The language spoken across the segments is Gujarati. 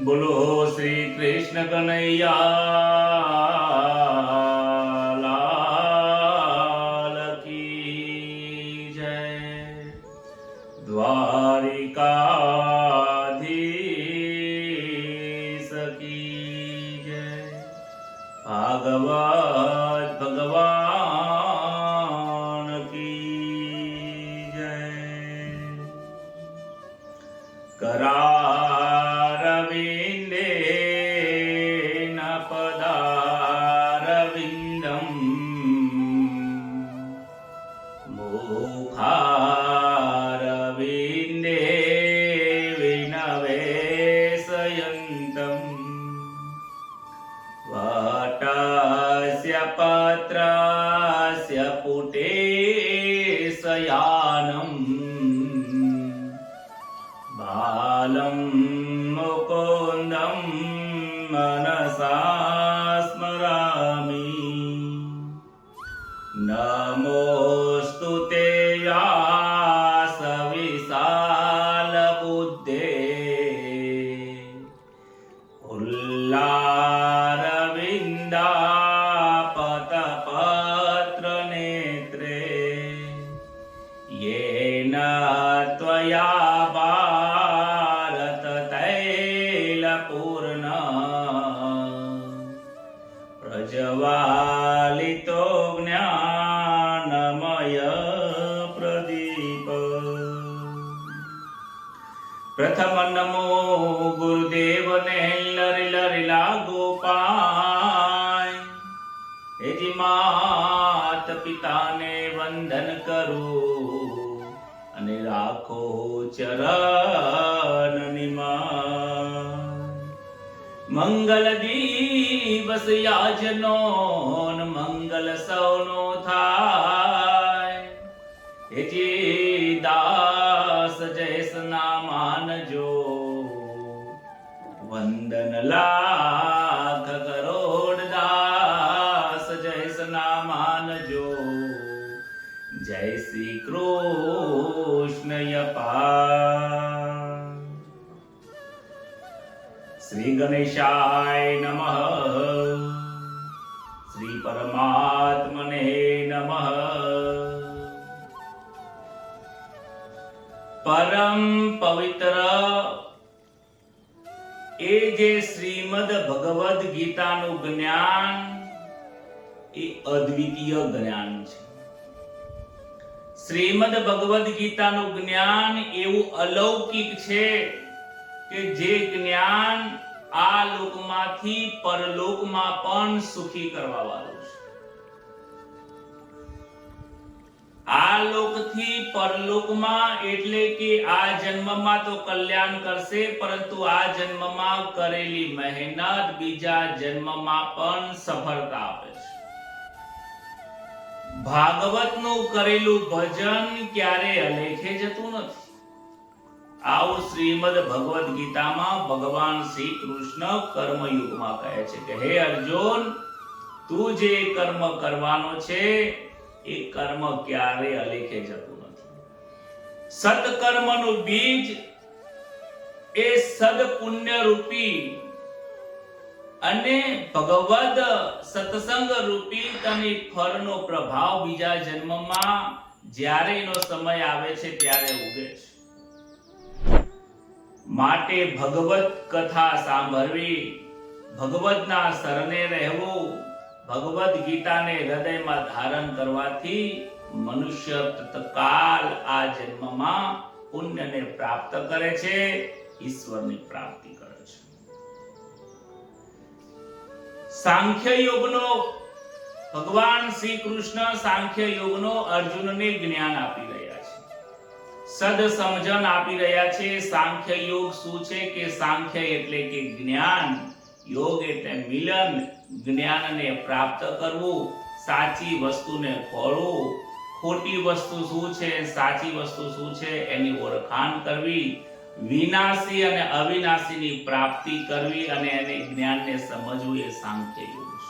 બોલો શ્રી કૃષ્ણ કનૈયા લાલ કી જય. દ્વારિકાધીશ કી જય. ભાગવત ભગવાન કી જય. करारविन्दे न पदारविन्दम् मुखारविन्दे विनवेशयन्तम् वटस्य पत्रस्य पुटे शयानम् बालं मुकुन्दं मनसा स्मरामि. नमोऽस्तु ते व्यासविशालबुद्धे उल्लारविन्दापतपत्रनेत्रे येन त्वया प्रज्वालितो ज्ञानमय प्रदीप. प्रथम नमो गुरुदेवने लरि लरि लागो पाय. हेजी मात पिताने वंदन करो અને રાખો ચરણની. મંગલ દિવસ યાજનો મંગલ સૌનો થાય. હેજી દાસ જયસના માનજો વંદન લાખ કરોડ દાસ જયસના માનજો. જય શ્રી કૃષ્ણ યપા. શ્રી ગણેશાય નમઃ. શ્રી પરમાત્મને નમઃ. પરમ પવિત્ર એ જે શ્રીમદ ભગવદ ગીતાનું જ્ઞાન એ અદ્વિતીય જ્ઞાન છે. શ્રીમદ ભગવદ ગીતાનું જ્ઞાન એવું અલૌકિક છે કે જે જ્ઞાન આ લોકમાંથી પરલોકમાં પણ સુખી કરવા વાળું છે. આ લોકથી પરલોકમાં એટલે કે આ જન્મમાં તો કલ્યાણ કરશે, પરંતુ આ જન્મમાં કરેલી મહેનત બીજા જન્મમાં પણ સફળતા આપે છે. ભાગવતનું કરેલું ભજન ક્યારે અલેખે જતું નથી. આવું શ્રીમદ ભગવદ ગીતામાં ભગવાન શ્રી કૃષ્ણ કર્મયુગમાં કહે છે કે હે અર્જુન, તું જે કર્મ કરવાનો છે એ કર્મ ક્યારે અલેખે જતું નથી. સત્કર્મનું બીજ એ સદ પુણ્ય રૂપી અને ભગવદ સત્સંગ રૂપી તને ફળનો પ્રભાવ બીજા જન્મમાં જ્યારે એનો સમય આવે છે ત્યારે ઉગે છે. માટે ભગવત કથા સાંભળવી, ભગવતના શરણે રહેવું, ભગવદ ગીતાને હૃદયમાં ધારણ કરવાથી મનુષ્ય તત્કાલ આ જન્મમાં પુણ્યને પ્રાપ્ત કરે છે, ઈશ્વરની પ્રાપ્તિ કરે છે. સાંખ્ય યોગનો ભગવાન શ્રી કૃષ્ણ સાંખ્ય યોગનો અર્જુનને જ્ઞાન આપી રહ્યા છે, સદ સમજણ આપી રહ્યા છે. સાંખ્ય યોગ શું છે કે સાંખ્ય એટલે કે જ્ઞાન, યોગ એટલે મિલન, જ્ઞાનને પ્રાપ્ત કરવું, સાચી વસ્તુને ખોળવું, ખોટી વસ્તુ શું છે, સાચી વસ્તુ શું છે એની ઓળખાણ કરવી, વિનાશી અને અવિનાશીની પ્રાપ્તિ કરવી અને એને જ્ઞાનને સમજવું એ સાંખ્ય યોગ છે.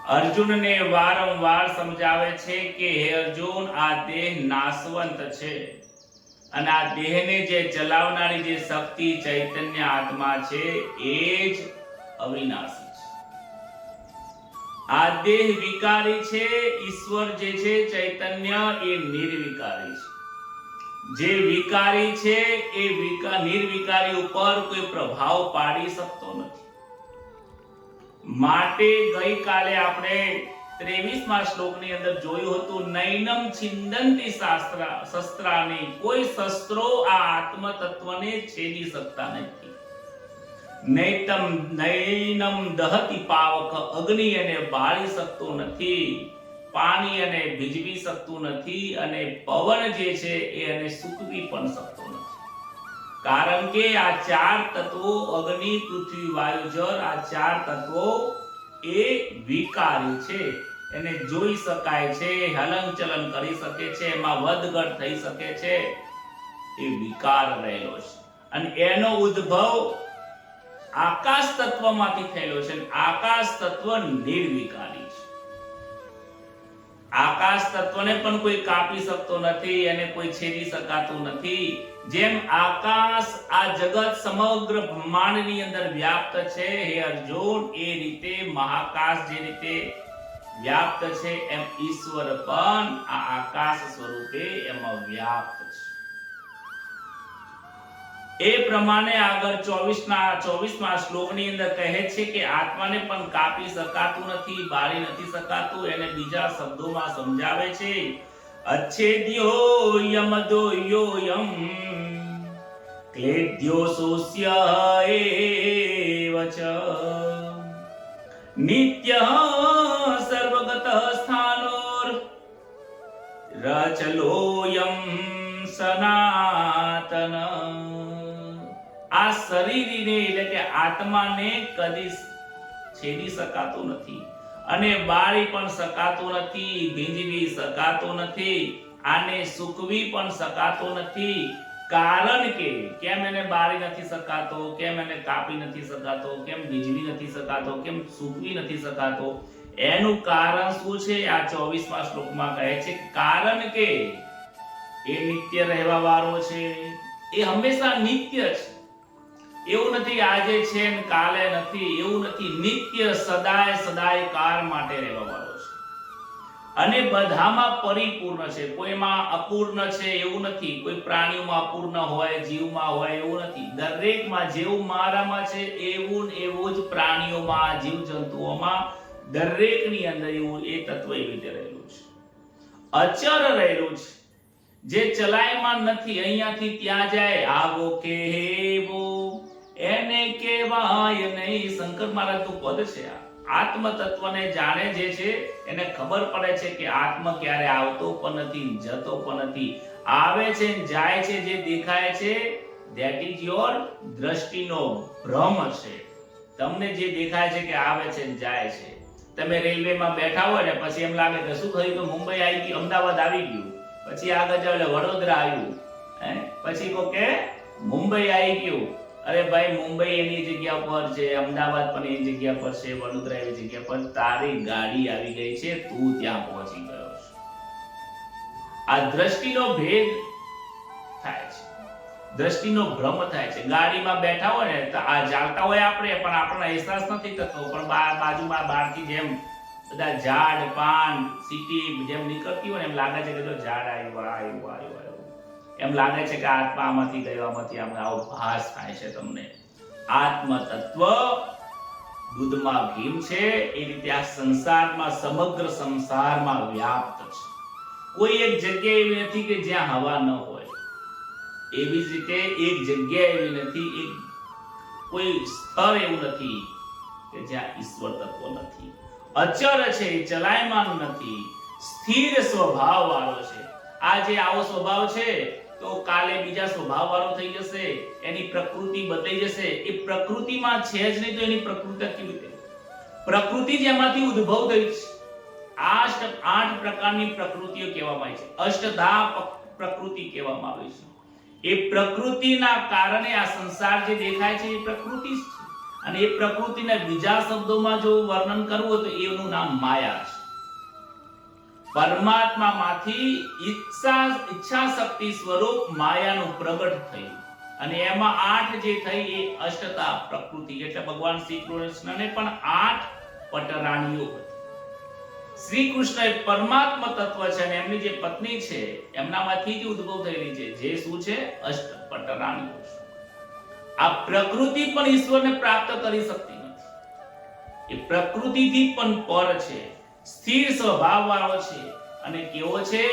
અર્જુનને વારંવાર સમજાવે છે કે હે અર્જુન, આ દેહ નાશવંત છે અને આ દેહને જે ચલાવનારી જે શક્તિ ચૈતન્ય આત્મા છે એ જ અવિનાશી છે. આ દેહ વિકારી છે, ઈશ્વર જે છે ચૈતન્ય એ નિર્વિકારી છે. જે વિકારી છે એ નિર્વિકારી ઉપર કોઈ પ્રભાવ પાડી શકતો નથી. માટે ગઈકાલે આપણે 23મા શ્લોકની અંદર જોયું હતું, નૈનમ છિંદંતી શસ્ત્રાની, કોઈ શસ્ત્રો આ આત્મ તત્વને છેદી શકતા નથી. નૈનમ દહતિ પાવક, અગ્નિ એને બાળી શકતો નથી, પાણી એને ભીજવી શકતું નથી, અને પવન જે છે એ એને સૂકવી પણ શકતો નથી. કારણ કે આ ચાર તત્વો, અગ્નિ, પૃથ્વી, વાયુ, જળ, આ ચાર તત્વો એ વિકારી છે. એને જોઈ શકાય છે, હલનચલન કરી શકે છે, એમાં વધઘટ થઈ શકે છે, એ વિકાર રહેલો છે. અને એનો ઉદ્ભવ આકાશ તત્વમાંથી થયેલો છે. આકાશ તત્વ નિર્વિકારી છે. આકાશ તત્વને પણ કોઈ કાપી શકતો નથી, એને કોઈ છેદી શકાતું નથી. જેમ આકાશ આ જગત સમગ્ર બ્રહ્માંડની અંદર વ્યાપ્ત છે, હે અર્જુન, એ રીતે મહાકાશ જે રીતે વ્યાપ્ત છે, એમ ઈશ્વર પણ આ આકાશ સ્વરૂપે એમાં વ્યાપ્ત છે. એ પ્રમાણે આગળ 24મા શ્લોકની અંદર કહે છે કે આત્માને પણ કાપી શકાતું નથી, બાળી નથી શકાતું. એને બીજા શબ્દોમાં સમજાવે છે, અચ્છેદ્યો યમદોયોયમ ક્લેદ્યો સોસ્ય એવચ નિત્ય સર્વગત સ્થાનોર રચલોયમ સનાતન. આ શરીરને એટલે કે આત્માને કદી છેદી શકાતું નથી, અને બાળી પણ શકાતું નથી, ભીંજવી શકાતું નથી, આને સૂકવી પણ શકાતું નથી. કારણ કે કેમ એને બાળી નથી શકાતો, કેમ એને કાપી નથી શકાતો, કેમ ભીંજવી નથી શકાતો, કેમ સૂકવી નથી શકાતો, એનું કારણ શું છે? આ 24મા શ્લોકમાં કહે છે, કારણ કે એ નિત્ય રહેવા વાળો છે. એ હંમેશા નિત્ય છે. એવું નથી આજે છે ને કાલે નથી, એવું નથી. નિત્ય સદાય સદાય કાળ માટે રહેવા વાળો છે, અને બધામાં પરિપૂર્ણ છે. કોઈમાં અપૂર્ણ છે એવું નથી. કોઈ પ્રાણીઓમાં અપૂર્ણ હોય, જીવમાં હોય એવું નથી. દરેકમાં જેવું મારામાં છે એવું જ પ્રાણીઓમાં, જીવ જંતુઓમાં, દરેકની અંદર એવું એ તત્વ એવી રીતે રહેલું છે, અચર રહેલું છે, જે ચલાયમાન નથી. અહીંયાથી ત્યાં જાય, આવો કેવો એને કહેવાય નહીં. શંકર મહારાજનું પદ છે. આત્મ તત્વને જાણે જે છે એને ખબર પડે છે કે આત્મ ક્યારે આવતો પણ નથી, જતો પણ નથી. આવે છે જાય છે, જે દેખાય છે that is your દ્રષ્ટિનો ભ્રમ છે. તમને જે દેખાય છે કે આવે છે જાય છે. તમે રેલવેમાં બેઠા હોય ને પછી એમ લાગે કે શું થયું, કે મુંબઈ આવી ગયું, અમદાવાદ આવી ગયું, પછી આગળ જાવ એટલે વડોદરા આવ્યું, પછી કહો કે મુંબઈ આવી ગયું. અરે ભાઈ, મુંબઈ એની જગ્યા પર છે, અમદાવાદ પણ એની જગ્યા પર છે, વડોદરા એની જગ્યા પર. તારી ગાડી આવી ગઈ છે, તું ત્યાં પહોંચી ગયો છે. આ દ્રષ્ટિનો ભેદ થાય છે, દ્રષ્ટિનો ભ્રમ થાય છે. ગાડીમાં બેઠા હોય ને તો આ ચાલતા હોય આપણે, પણ આપણને અહેસાસ નથી થતો, પણ બાજુમાં બહારથી જેમ બધા ઝાડ પાન સિટી જેમ નીકળતી હોય ને એમ લાગે છે કે જો ઝાડ આવ્યું, એમ લાગે છે કે આત્મા આમાંથી ગયો, આમાંથી આવો ભાસ થાય છે તમને. આત્મ તત્વ દૂધમાં ઘી છે, એ રીતે આ સંસારમાં, સમગ્ર સંસારમાં વ્યાપ્ત છે. કોઈ એક જગ્યા એવી નથી કે જ્યાં હવા ન હોય. એવી જ રીતે એક જગ્યા એવી નથી, એક કોઈ સ્થળ એવું નથી કે જ્યાં ઈશ્વર તત્વ નથી. અચર છે, ચલાયમાન નથી, સ્થિર સ્વભાવ વાળો છે. આજે આવો સ્વભાવ છે તો કાલે બીજા સ્વભાવ વાળો થઈ જશે, એની પ્રકૃતિ બદલાઈ જશે. એ પ્રકૃતિમાં છે જ નહીં તો એની પ્રકૃતિ કેવી રીતે? પ્રકૃતિ જેમાંથી ઉદ્ભવ થઈ છે. 8 પ્રકારની પ્રકૃતિઓ કહેવામાં આવી છે, અષ્ટધા પ્રકૃતિ કહેવામાં આવી છે. એ પ્રકૃતિના કારણે આ સંસાર જે દેખાય છે એ પ્રકૃતિ છે. અને એ પ્રકૃતિને બીજા શબ્દોમાં જો વર્ણન કરવું હોય તો એનું નામ માયા છે. પરમાત્મામાંથી ઈચ્છા શક્તિ સ્વરૂપ માયાનું પ્રગટ થયું અને એમાં 8 જે થઈ એ અષ્ટતા પ્રકૃતિ, એટલે ભગવાન શ્રી કૃષ્ણને પણ 8 પટરાણીઓ હતી. શ્રી કૃષ્ણ એ પરમાત્મા તત્વ છે અને એમની જે પત્ની છે એમનામાંથી જ ઉદ્ભવ થયેલી છે, જે શું છે? અષ્ટ પટરાણીઓ છે. આ પ્રકૃતિ પણ ઈશ્વરને પ્રાપ્ત કરી શકતી નથી. એ પ્રકૃતિથી પણ પર છે, સ્થિર સ્વભાવ વાળો છે અને કેવો છે?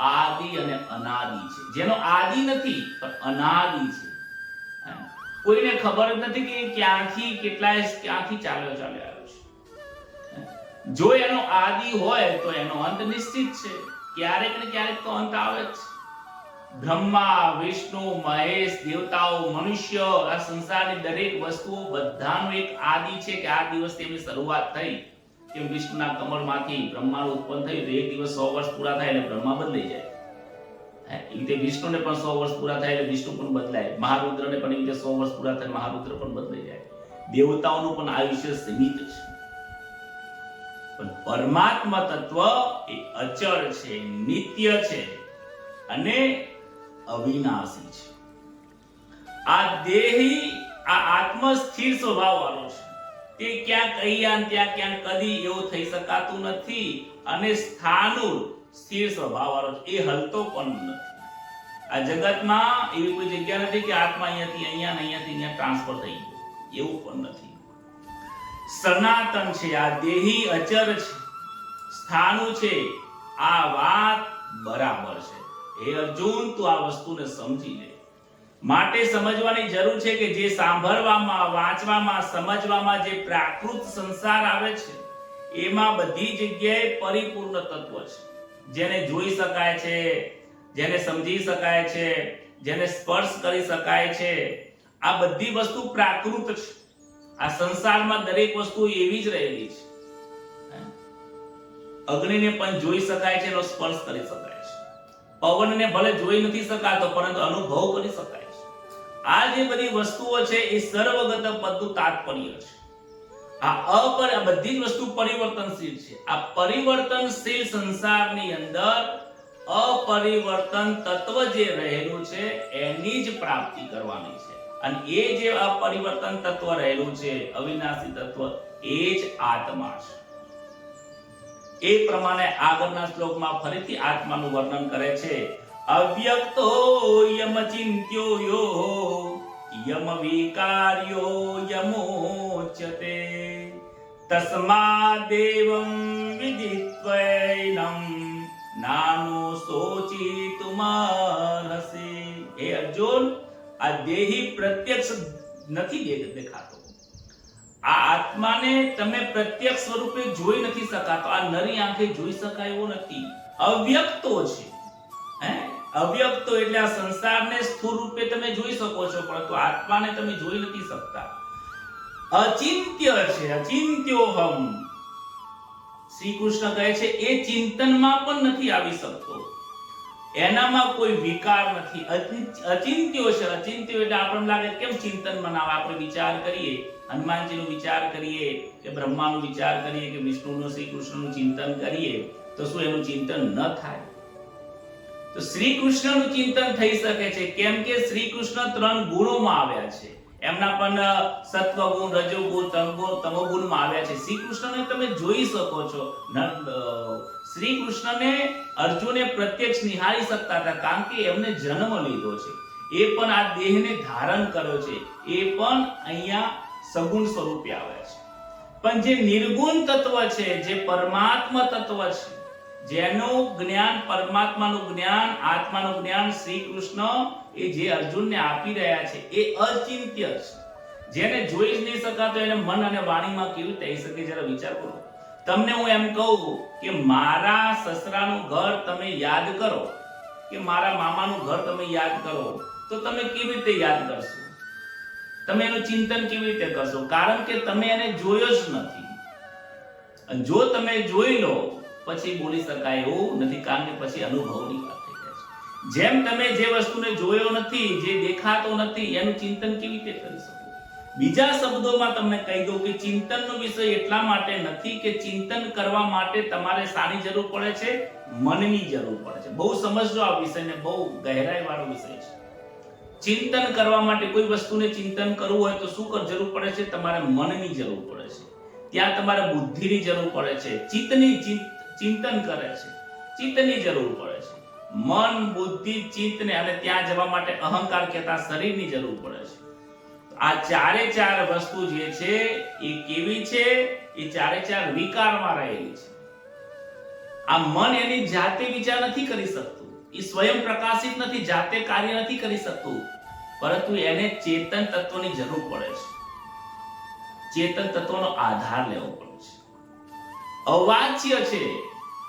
આદિ અને અનાદિ છે. જેનો આદિ નથી પણ અનાદિ છે. કોઈને ખબર જ નથી કે ક્યાંથી ક્યાંથી ચાલ્યો આવ્યો છે. જો એનો આદિ હોય તો એનો અંત નિશ્ચિત છે. ક્યારેક ને ક્યારેક તો અંત આવે જ છે. બ્રહ્મા, વિષ્ણુ, મહેશ, દેવતાઓ, મનુષ્ય, આ સંસારની દરેક વસ્તુઓ બધાનો એક આદિ છે કે આ દિવસથી એમની શરૂઆત થઈ. કે વિષ્ણુના કમળમાંથી બ્રહ્માનું ઉત્પન્ન થયું તો એક દિવસ 100 વર્ષ પૂરા થાય એટલે બ્રહ્મા બદલાઈ જાય. એ રીતે વિષ્ણુને પણ 100 વર્ષ પૂરા થાય એટલે વિષ્ણુ પણ બદલાય. મહારુદ્રને પણ એ રીતે 100 વર્ષ પૂરા થાય મહારુદ્ર પણ બદલાઈ જાય. દેવતાઓનું પણ આયુષ્ય સીમિત છે. પણ પરમાત્મા તત્વ એ અચળ છે, નિત્ય છે અને અવિનાશી છે. આ દેહી, આ આત્મ સ્થિર સ્વભાવ વાળો છે. તે ક્યાંક અહીંયા ત્યાં ક્યાંક કદી એવું થઈ શકાતું નથી અને સ્થાનુર સ્થિર સ્વભાવ વાળો છે. એ હલતો પણ નથી. આ જગતમાં એવી કોઈ જગ્યા નથી કે આત્મા અહીંયાથી અહીંયા ને અહીંયાથી અહીંયા ટ્રાન્સફર થઈ ગયો, એવું પણ નથી. સનાતન છે. આ દેહી અચર છે, સ્થાનુ છે. આ વાત બરાબર છે. હે અર્જુન, તું આ વસ્તુને સમજી લે. માટે સમજવાની જરૂર છે કે જે સાંભળવામાં, વાંચવામાં, સમજવામાં જે પ્રાકૃત સંસાર આવે છે એમાં બધી જગ્યાએ પરિપૂર્ણ તત્વ છે. જેને જોઈ શકાય છે, જેને સમજી શકાય છે, જેને સ્પર્શ કરી શકાય છે. આ બધી વસ્તુ પ્રાકૃત છે. આ સંસારમાં દરેક વસ્તુ એવી જ રહેલી છે. અગ્નિને પણ જોઈ શકાય છે, એનો સ્પર્શ કરી શકાય છે. પવનને ભલે જોઈ નથી શકાતો પરંતુ અનુભવ કરી શકાય છે. આ જે બધી વસ્તુઓ છે એ સર્વગત પદનું તાત્પર્ય છે. આ બધી જ વસ્તુ પરિવર્તનશીલ છે. આ પરિવર્તનશીલ સંસારની અંદર અપરિવર્તન તત્વ જે રહેલું છે એની જ પ્રાપ્તિ કરવાની છે. અને એ જે અપરિવર્તન તત્વ રહેલું છે, અવિનાશી તત્વ, એ જ આત્મા છે. એ પ્રમાણે આગળના શ્લોકમાં ફરીથી આત્માનું વર્ણન કરે છે. અવ્યક્તો યમ ચિંત્યો યો યમ વિકાર્યો યમોચ્યતે તસ્માદ્ દેવં વિદિત્વૈનં નાનો શોચિતુમર્હસિ. હે અર્જુન, આ દેહી પ્રત્યક્ષ નથી દેખાતો. આ આત્માને તમે પ્રત્યક્ષ સ્વરૂપે જોઈ નથી શકાતો. આ નરી આંખે જોઈ શકાય એવો નથી. અવ્યક્તો છે. અવ્યક્તો એટલે આ સંસારને સ્થૂળ રૂપે તમે જોઈ શકો છો પરંતુ આત્માને તમે જોઈ નથી શકતા. અચિંત્ય છે, અચિંત્યોહમ. શ્રી કૃષ્ણ કહે છે એ ચિંતનમાં પણ નથી આવી શકતો. એનામાં કોઈ વિકાર નથી. અચિંત્યો છે. અચિંત્યો એટલે આપણને લાગે કેમ ચિંતન બનાવે. આપણે વિચાર કરીએ, હનુમાનજીનો વિચાર કરીએ કે બ્રહ્માનો વિચાર કરીએ કે વિષ્ણુનો, શ્રી કૃષ્ણનું ચિંતન કરીએ તો શું એનું ચિંતન ન થાય? તો શ્રી કૃષ્ણનું ચિંતન થઈ શકે છે. કેમ કે શ્રી કૃષ્ણ 3 ગુણોમાં આવ્યા છે. એમના પણ સત્વગુણ, રજોગુણ, તમોગુણમાં આવ્યા છે. શ્રી કૃષ્ણને તમે જોઈ શકો છો. શ્રી કૃષ્ણને અર્જુને પ્રત્યક્ષ નિહાળી શકતા હતા કારણ કે એમને જન્મ લીધો છે. એ પણ આ દેહને ધારણ કર્યો છે. એ પણ અહીંયા સગુણ સ્વરૂપે આવ્યા છે. પણ જે નિર્ગુણ તત્વ છે, જે પરમાત્મા તત્વ છે, જેનું જ્ઞાન, પરમાત્માનું જ્ઞાન, આત્માનું જ્ઞાન શ્રી કૃષ્ણ એ જે અર્જુનને આપી રહ્યા છે એ અચિંત્ય છે. જેને જોઈ જ નહીં શકાતો એને મન અને વાણીમાં કેવી રીતે આવી શકે? જરા વિચાર કરો. તમને હું એમ કહું કે મારા સસરાનું ઘર તમે યાદ કરો કે મારા મામાનું ઘર તમે યાદ કરો તો તમે કેવી રીતે યાદ કરશો? તમે એનું ચિંતન કેવી રીતે કરશો? કારણ કે તમે એને જોયો જ નથી. અને જો તમે જોઈ લો પછી બોલી શકાય એવું નથી કારણ કે પછી અનુભવની વાત થઈ જાય છે. જેમ તમે જે વસ્તુને જોયો નથી, જે દેખાતો નથી, એનું ચિંતન કેવી રીતે કરી શકો? બીજા શબ્દોમાં તમને કહી દઉં કે ચિંતનનો વિષય એટલા માટે નથી કે ચિંતન કરવા માટે તમારે શાની જરૂર પડે છે? મનની જરૂર પડે છે. બહુ સમજજો આ વિષયને, બહુ ગહેરાઈ વાળો વિષય છે. ચિંતન કરવા માટે કોઈ વસ્તુને ચિંતન કરવું હોય તો શું જરૂર પડે છે? તમારે મનની જરૂર પડે છે. ત્યાં તમારે બુદ્ધિની જરૂર પડે છે. ચિંતન કરે છે, ચિત્તની જરૂર પડે છે. મન, બુદ્ધિ, ચિત્તને અને ત્યાં જવા માટે અહંકાર કહેતા શરીરની જરૂર પડે છે. આ ચારે ચાર વસ્તુ જે છે એ કેવી છે? એ ચારે ચાર વિકારમાં રહેલી છે. આ મન એની જાતે વિચાર નથી કરી શકતું, એ સ્વયં પ્રકાશિત નથી, જાતે કાર્ય નથી કરી શકતું, પરંતુ એને ચેતન તત્વની જરૂર પડે છે. ચેતન તત્વનો આધાર લેવો પડે છે. અવાચ્ય છે,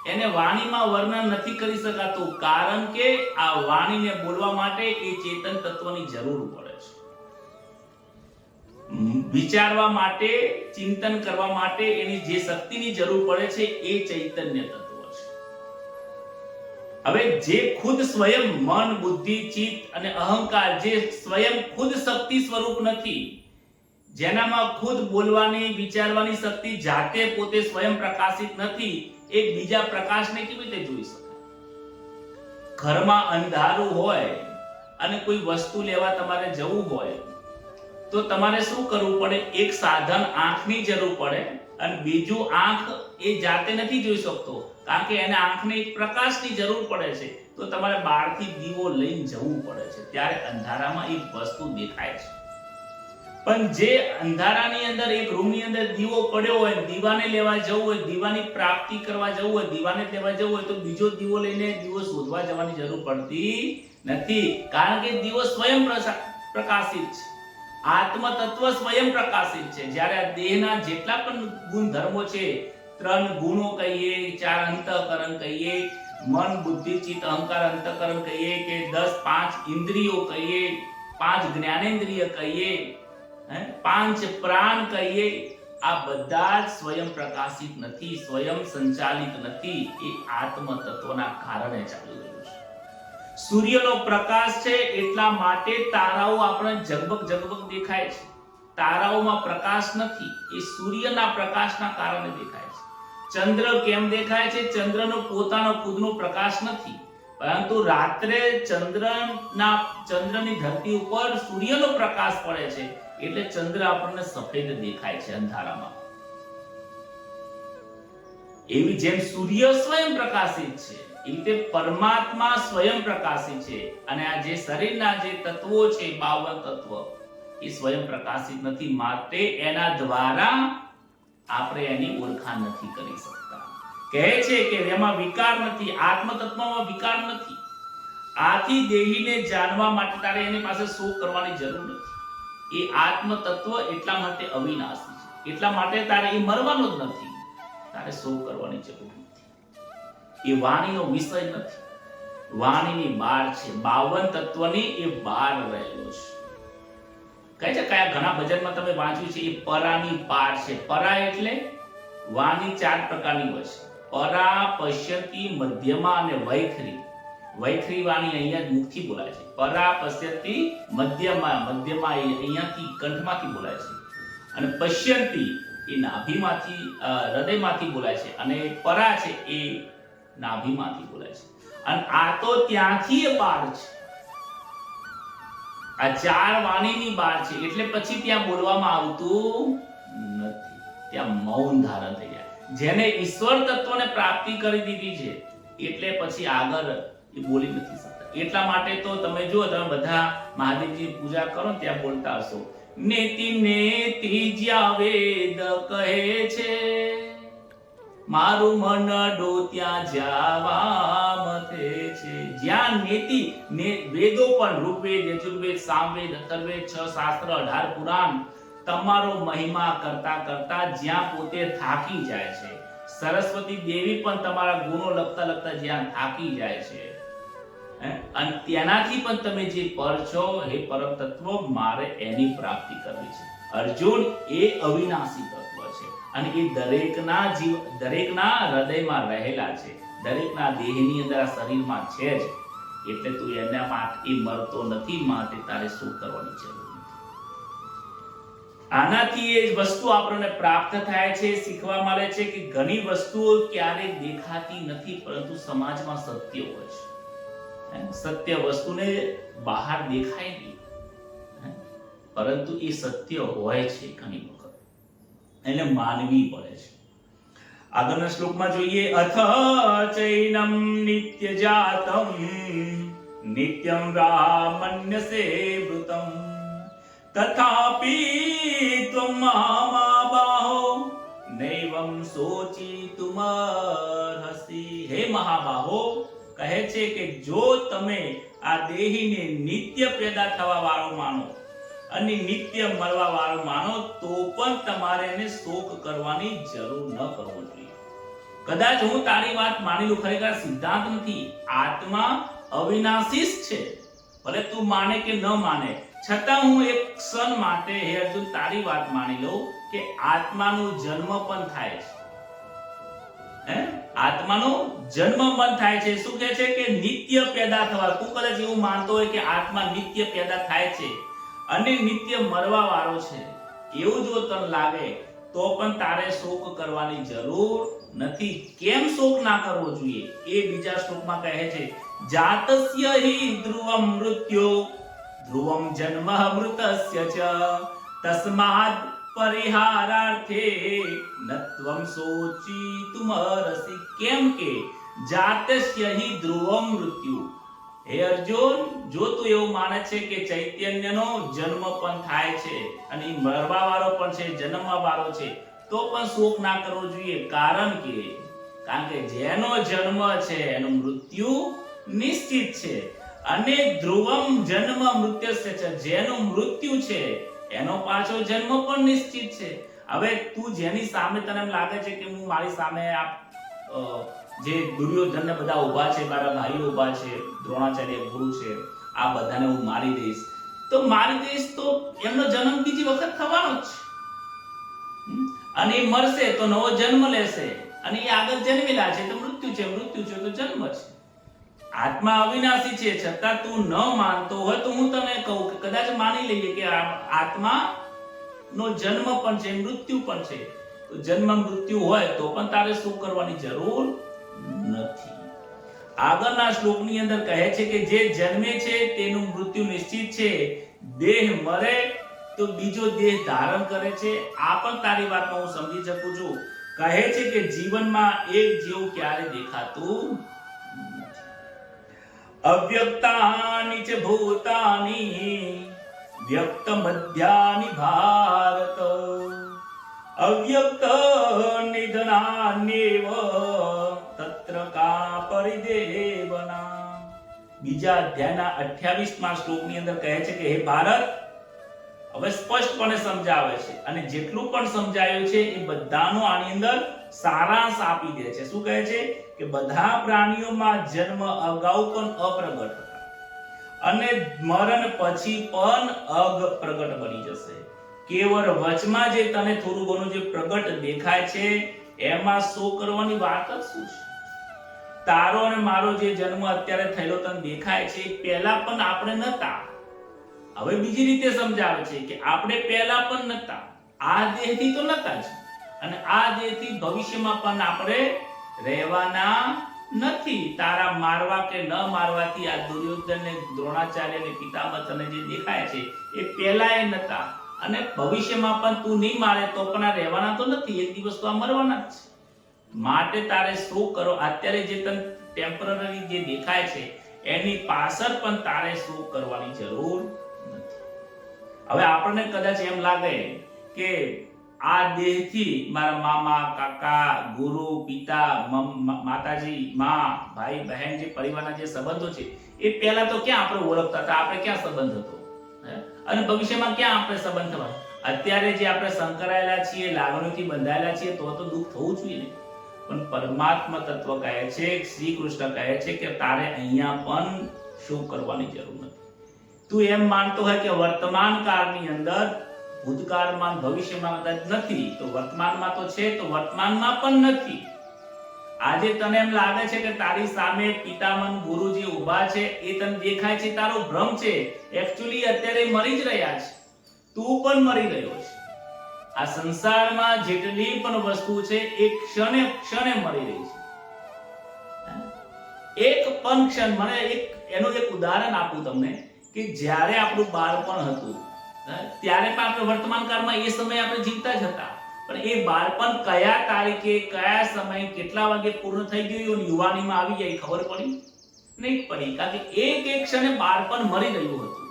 એને વાણીમાં વર્ણન નથી કરી શકાતું, કારણ કે આ વાણીને બોલવા માટે એ ચેતન તત્વની જરૂર પડે છે. વિચારવા માટે, ચિંતન કરવા માટે એની જે શક્તિની જરૂર પડે છે એ ચૈતન્ય તત્વ છે. હવે જે ખુદ સ્વયં મન, બુદ્ધિ, ચિત્ત અને અહંકાર જે સ્વયં ખુદ શક્તિ સ્વરૂપ નથી, જેનામાં ખુદ બોલવાની, વિચારવાની શક્તિ જાતે પોતે સ્વયં પ્રકાશિત નથી, એક બીજા પ્રકાશને કેવી રીતે જોઈ શકે? ઘરમાં અંધારું હોય અને કોઈ વસ્તુ લેવા તમારે જવું હોય તો તમારે શું કરવું પડે? એક સાધન આંખની જરૂર પડે અને બીજું આંખ એ જાતે નથી જોઈ શકતો, કારણ કે એને આંખને એક પ્રકાશની જરૂર પડે છે. તો તમારે બહારથી દીવો લઈને જવું પડે છે, ત્યારે અંધારામાં એક વસ્તુ દેખાય છે. પણ જે અંધારાની અંદર, એક રૂમની અંદર દીવો પડ્યો હોય, દીવાને લેવા જવું હોય, દીવાની પ્રાપ્તિ કરવા જવું હોય, દીવાને લેવા જવું હોય તો બીજો દીવો લઈને દીવો શોધવા જવાની જરૂર પડતી નથી, કારણ કે દીવો સ્વયં પ્રકાશિત છે. આત્મ તત્વ સ્વયં પ્રકાશિત છે. જ્યારે આ દેહના જેટલા પણ ગુણધર્મો છે, 3 ગુણો કહીએ, 4 અંતઃકરણ કહીએ, મન, બુદ્ધિ, ચિત્ત, અહંકાર, અંતઃકરણ કહીએ કે 5 ઇન્દ્રિયો કહીએ, 5 જ્ઞાનેન્દ્રિય કહીએ, 5 પ્રાણ કહીએ, આ બધા જ સ્વયં પ્રકાશિત નથી, સ્વયં સંચાલિત નથી. એ આત્મ તત્વના કારણે ચાલી રહ્યું છે. સૂર્યનો પ્રકાશ છે એટલા માટે તારાઓ આપણને ઝગમગ ઝગમગ દેખાય છે. તારાઓમાં પ્રકાશ નથી, એ સૂર્યના પ્રકાશના કારણે દેખાય છે. ચંદ્ર કેમ દેખાય છે? ચંદ્રનો પોતાનો ખુદનો પ્રકાશ નથી, પરંતુ રાત્રે ચંદ્રની ધરતી ઉપર સૂર્યનો પ્રકાશ પડે છે એટલે ચંદ્ર આપણને સફેદ દેખાય છે અંધારામાં. એવી જેમ સૂર્ય સ્વયં પ્રકાશિત છે, એ રીતે પરમાત્મા સ્વયં પ્રકાશિત છે. અને આ જે શરીરના જે તત્વો છે, 52 તત્વ, એ સ્વયં પ્રકાશિત નથી, માટે એના દ્વારા આપણે એની ઓળખાણ નથી કરી શકતા. કહે છે કે એમાં વિકાર નથી, આત્મ તત્વમાં વિકાર નથી. આથી દેહીને જાણવા માટે તારે એની પાસે શોક કરવાની જરૂર નથી. એ આત્મ તત્વ એટલા માટે અવિનાશી છે, એટલા માટે તારે એ મરવાનો જ નથી, તારે શોક કરવાની જરૂર નથી. એ વાણીનો વિષય નથી, વાણીની બહાર છે. 52 તત્વની એ બહાર રહેલો છે. કહે છે કયા ઘણા ભજનમાં તમે વાંચ્યું છે, એ પરાની પાર છે. પરા એટલે વાણી 4 પ્રકારની હોય છે: પરા, પશ્યતિ, મધ્યમા અને વૈખરી. વૈખરી વાણી અહીંયા જ મુખથી બોલાય છે. પરા, પશ્યતિ, મધ્યમા અહીંયાથી કંઠમાંથી બોલાય છે. અને પશ્યંતિ એ નાભીમાંથી, હૃદયમાંથી બોલાય છે. અને પરા છે એ નાભીમાંથી બોલાય છે. અને આ તો ત્યાંથી એ બહાર છે. આ 4 વાણીની બહાર છે, એટલે પછી ત્યાં બોલવામાં આવતું નથી, ત્યાં મૌન ધારણ થઈ જાય. જેને ઈશ્વર તત્વને પ્રાપ્તિ કરી દીધી છે એટલે પછી આગળ એ બોલી નથી શકતા. એટલા માટે તો તમે જુઓ, તમે બધા મહાદેવજી પૂજા કરો ત્યાં બોલતા હશો, નેતિ નેતિ જ્યાં વેદ કહે છે, મારું મન ડો ત્યાં જાવા મથે છે. જ્યાં નેતિ, વેદો પણ ઋગ્વેદ, યજુર્વેદ, સામવેદ, અથર્વવેદ, 6 શાસ્ત્ર, 18 પુરાણ તમારો મહિમા કરતા કરતા જ્યાં પોતે થાકી જાય છે, સરસ્વતી દેવી પણ તમારા ગુણો લખતા લખતા જ્યાં થાકી જાય છે, અને તેનાથી પણ તમે જે પર છો, હે પરમ તત્વ, મારે એની પ્રાપ્તિ કરવી છે. અર્જુન એ અવિનાશી તત્વ છે અને એ દરેકના હૃદયમાં રહેલા છે, દરેકના દેહની અંદર, આ શરીરમાં છે જ. એટલે તું એના માટે એ મરતો નથી, માટે તારે શું કરવાની જરૂર નથી. આનાથી એ વસ્તુ આપણને પ્રાપ્ત થાય છે, શીખવા મળે છે કે ઘણી વસ્તુઓ ક્યારેય દેખાતી નથી, પરંતુ સમાજમાં સત્ય હોય છે. સત્ય વસ્તુને બહાર દેખાય નહીં, પરંતુ એ સત્ય હોય છે ઘણી વખત, એને માનવી પડે છે. આગળના શ્લોકમાં જોઈએ, અથ ચૈનમ નિત્ય જાતમ નિત્યમ રામન્યસે વૃતમ તથાપી ત્વમ મહાબાહો નૈવમ શોચિતુમર્હસી. હે મહાબાહો, કહે છે કે જો તમે આ દેહીને નિત્ય પેદા થવા વાળો માનો અને નિત્ય મરવા વાળો માનો તો પણ તમારે એને શોક કરવાની જરૂર ન કરવો જોઈએ. કદાચ હું તારી વાત માની લઉં, ખરેખર સિદ્ધાંત નથી, આત્મા અવિનાશી છે, ભલે તું માને કે ન માને, છતાં હું એક ક્ષણ માટે હે અર્જુન તારી વાત માની લઉં કે આત્માનો જન્મ પણ થાય છે. આત્માનો જન્મ પણ થાય છે. શું કહે છે કે નિત્ય પેદા થવા. તું કદાચ એવું માનતો હોય કે આત્મા નિત્ય પેદા થાય છે અને નિત્ય મરવા વાળો છે, એવું જો તને લાગે તો પણ તારે શોક કરવાની જરૂર નથી. કેમ શોક ના કરવો જોઈએ એ બીજા શ્લોકમાં કહે છે, જાતસ્ય હિ ધ્રુવમ મૃત્યુ ધ્રુવમ જન્મ મૃતસ્ય ચ તસ્માદ પરિહારાર્થે નત્વમ શોચિતુમર્હસી. કેમ કે જાતસ્ય હિ ધ્રુવમ મૃત્યુ. હે અર્જુન, જો તું એવું માને છે કે ચૈતન્યનો જન્મ પણ થાય છે અને મરવા વાળો પણ છે, જન્મવા વાળો છે, તો પણ શોક ના કરવો જોઈએ. કારણ કે જેનો જન્મ છે એનું મૃત્યુ નિશ્ચિત છે અને ધ્રુવમ જન્મ મૃત્યસ્ય છે, જેનું મૃત્યુ છે એનો પાછો જન્મ પણ નિશ્ચિત છે. હવે તું જેની સામે તને એમ લાગે છે કે હું મારી સામે જે દુર્યોધન ને બધા ઊભા છે, મારા ભાઈઓ ઊભા છે, દ્રોણાચાર્ય ગુરુ છે, આ બધાને હું મારી દઈશ, તો એમનો જન્મ બીજી વખત થવાનો જ છે અને એ મરશે તો નવો જન્મ લેશે અને એ આગળ જન્મેલા છે તો મૃત્યુ છે, મૃત્યુ છે તો જન્મ છે. આત્મા અવિનાશી છે, છતાં તું ન માનતો હોય તો હું તને કહું કે કદાચ માની લઈએ કે આત્મા નો જન્મ પણ છે, મૃત્યુ પણ છે, તો જન્મ મૃત્યુ હોય તો પણ તારે શું કરવાની જરૂર નથી. આગળના શ્લોકની અંદર કહે છે કે જે જન્મે છે તેનું મૃત્યુ નિશ્ચિત છે, દેહ મરે તો બીજો દેહ ધારણ કરે છે. આ પણ તારી વાતમાં હું સમજી શકું છું. કહે છે કે જીવનમાં એક જેવું ક્યારે દેખાતું નથી. અવ્યક્તાની ચ ભૂતાની વ્યક્ત મધ્યાની ભારત અવ્યક્ત નિધનાન્યેવ તત્ર કા પરિદેવના. બીજા અધ્યાયના 28મા શ્લોકની અંદર કહે છે કે હે ભારત, હવે સ્પષ્ટપણે સમજાવે છે અને જેટલું પણ સમજાયું છે એ બધાનો આની અંદર સારાંશ આપી દે છે. શું કહે છે કે બધા પ્રાણીઓમાં જન્મ અગાઉ પણ અપ્રગટ હતા અને મરણ પછી પણ અપ્રગટ બની જશે. કેવળ વચમાં જે તને થોડું ઘણું જે પ્રગટ દેખાય છે એમાં શોક કરવાની વાત જ શું છે? તારો અને મારો જે જન્મ અત્યારે થયેલો તને દેખાય છે પહેલા પણ આપણે નતા. હવે બીજી રીતે સમજાવે છે કે આપણે પહેલા પણ નતા, આ દેહથી તો નતા જ અને આ દેહથી ભવિષ્યમાં પણ આપણે રહેવાના નથી. તારા મારવા કે ન મારવાથી આ દુર્યોધન ને દ્રોણાચાર્ય ને પિતામહ તને જે દેખાય છે એ પહેલાય નતા અને ભવિષ્યમાં પણ તું નહીં મારે તો પણ આ રહેવાના તો નથી, એક દિવસ તો આ મરવાના જ છે. માટે તારે શું કરો, અત્યારે જે તને ટેમ્પરરી જે દેખાય છે એની પાછળ પણ તારે શું કરવાની જરૂર નથી. હવે આપણને કદાચ એમ લાગે કે આ દેહથી મારા મામા, કાકા, ગુરુ, પિતા, માતાજી, માં, ભાઈ, બહેન, જે પરિવારના જે સંબંધો છે એ પહેલા તો ક્યાં આપણે ઓળખતા હતા, આપણે ક્યાં સંબંધ હતો અને ભવિષ્યમાં ક્યાં આપણે સંબંધ થવા. અત્યારે જે આપણે સંકળાયેલા છીએ, લાગણીઓથી બંધાયેલા છીએ તો દુઃખ થવું જોઈએ ને. પણ પરમાત્મા તત્વ કહે છે, શ્રી કૃષ્ણ કહે છે કે તારે અહીંયા પણ શું કરવાની જરૂર નથી. તું એમ માનતો હોય કે વર્તમાન કાળની અંદર ભૂતકાળમાં ભવિષ્યમાં કદાચ નથી તો વર્તમાનમાં તો છે, તો વર્તમાનમાં પણ નથી. આજે તને એમ લાગે છે કે તારી સામે પિતામહ ગુરુ જે ઊભા છે એ તને દેખાય છે, તારો ભ્રમ છે. એક્ચ્યુઅલી અત્યારે મરી જ રહ્યા છે, તું પણ મરી રહ્યો છે. આ સંસારમાં જેટલી પણ વસ્તુ છે એ ક્ષણે ક્ષણે મળી રહી છે. એક પણ ક્ષણ, મને એનું એક ઉદાહરણ આપું તમને કે જ્યારે આપણું બાળપણ હતું ત્યારે પણ આપણે વર્તમાન કાળમાં એ સમયે આપણે જીવતા જ હતા, પણ એ બાળપણ કયા તારીખે કયા સમયે કેટલા વાગે પૂર્ણ થઈ ગયું અને યુવાનીમાં આવી જાય ખબર પડી નહીં પડી, કારણ કે એક ક્ષણે બાળપણ મરી રહ્યું હતું.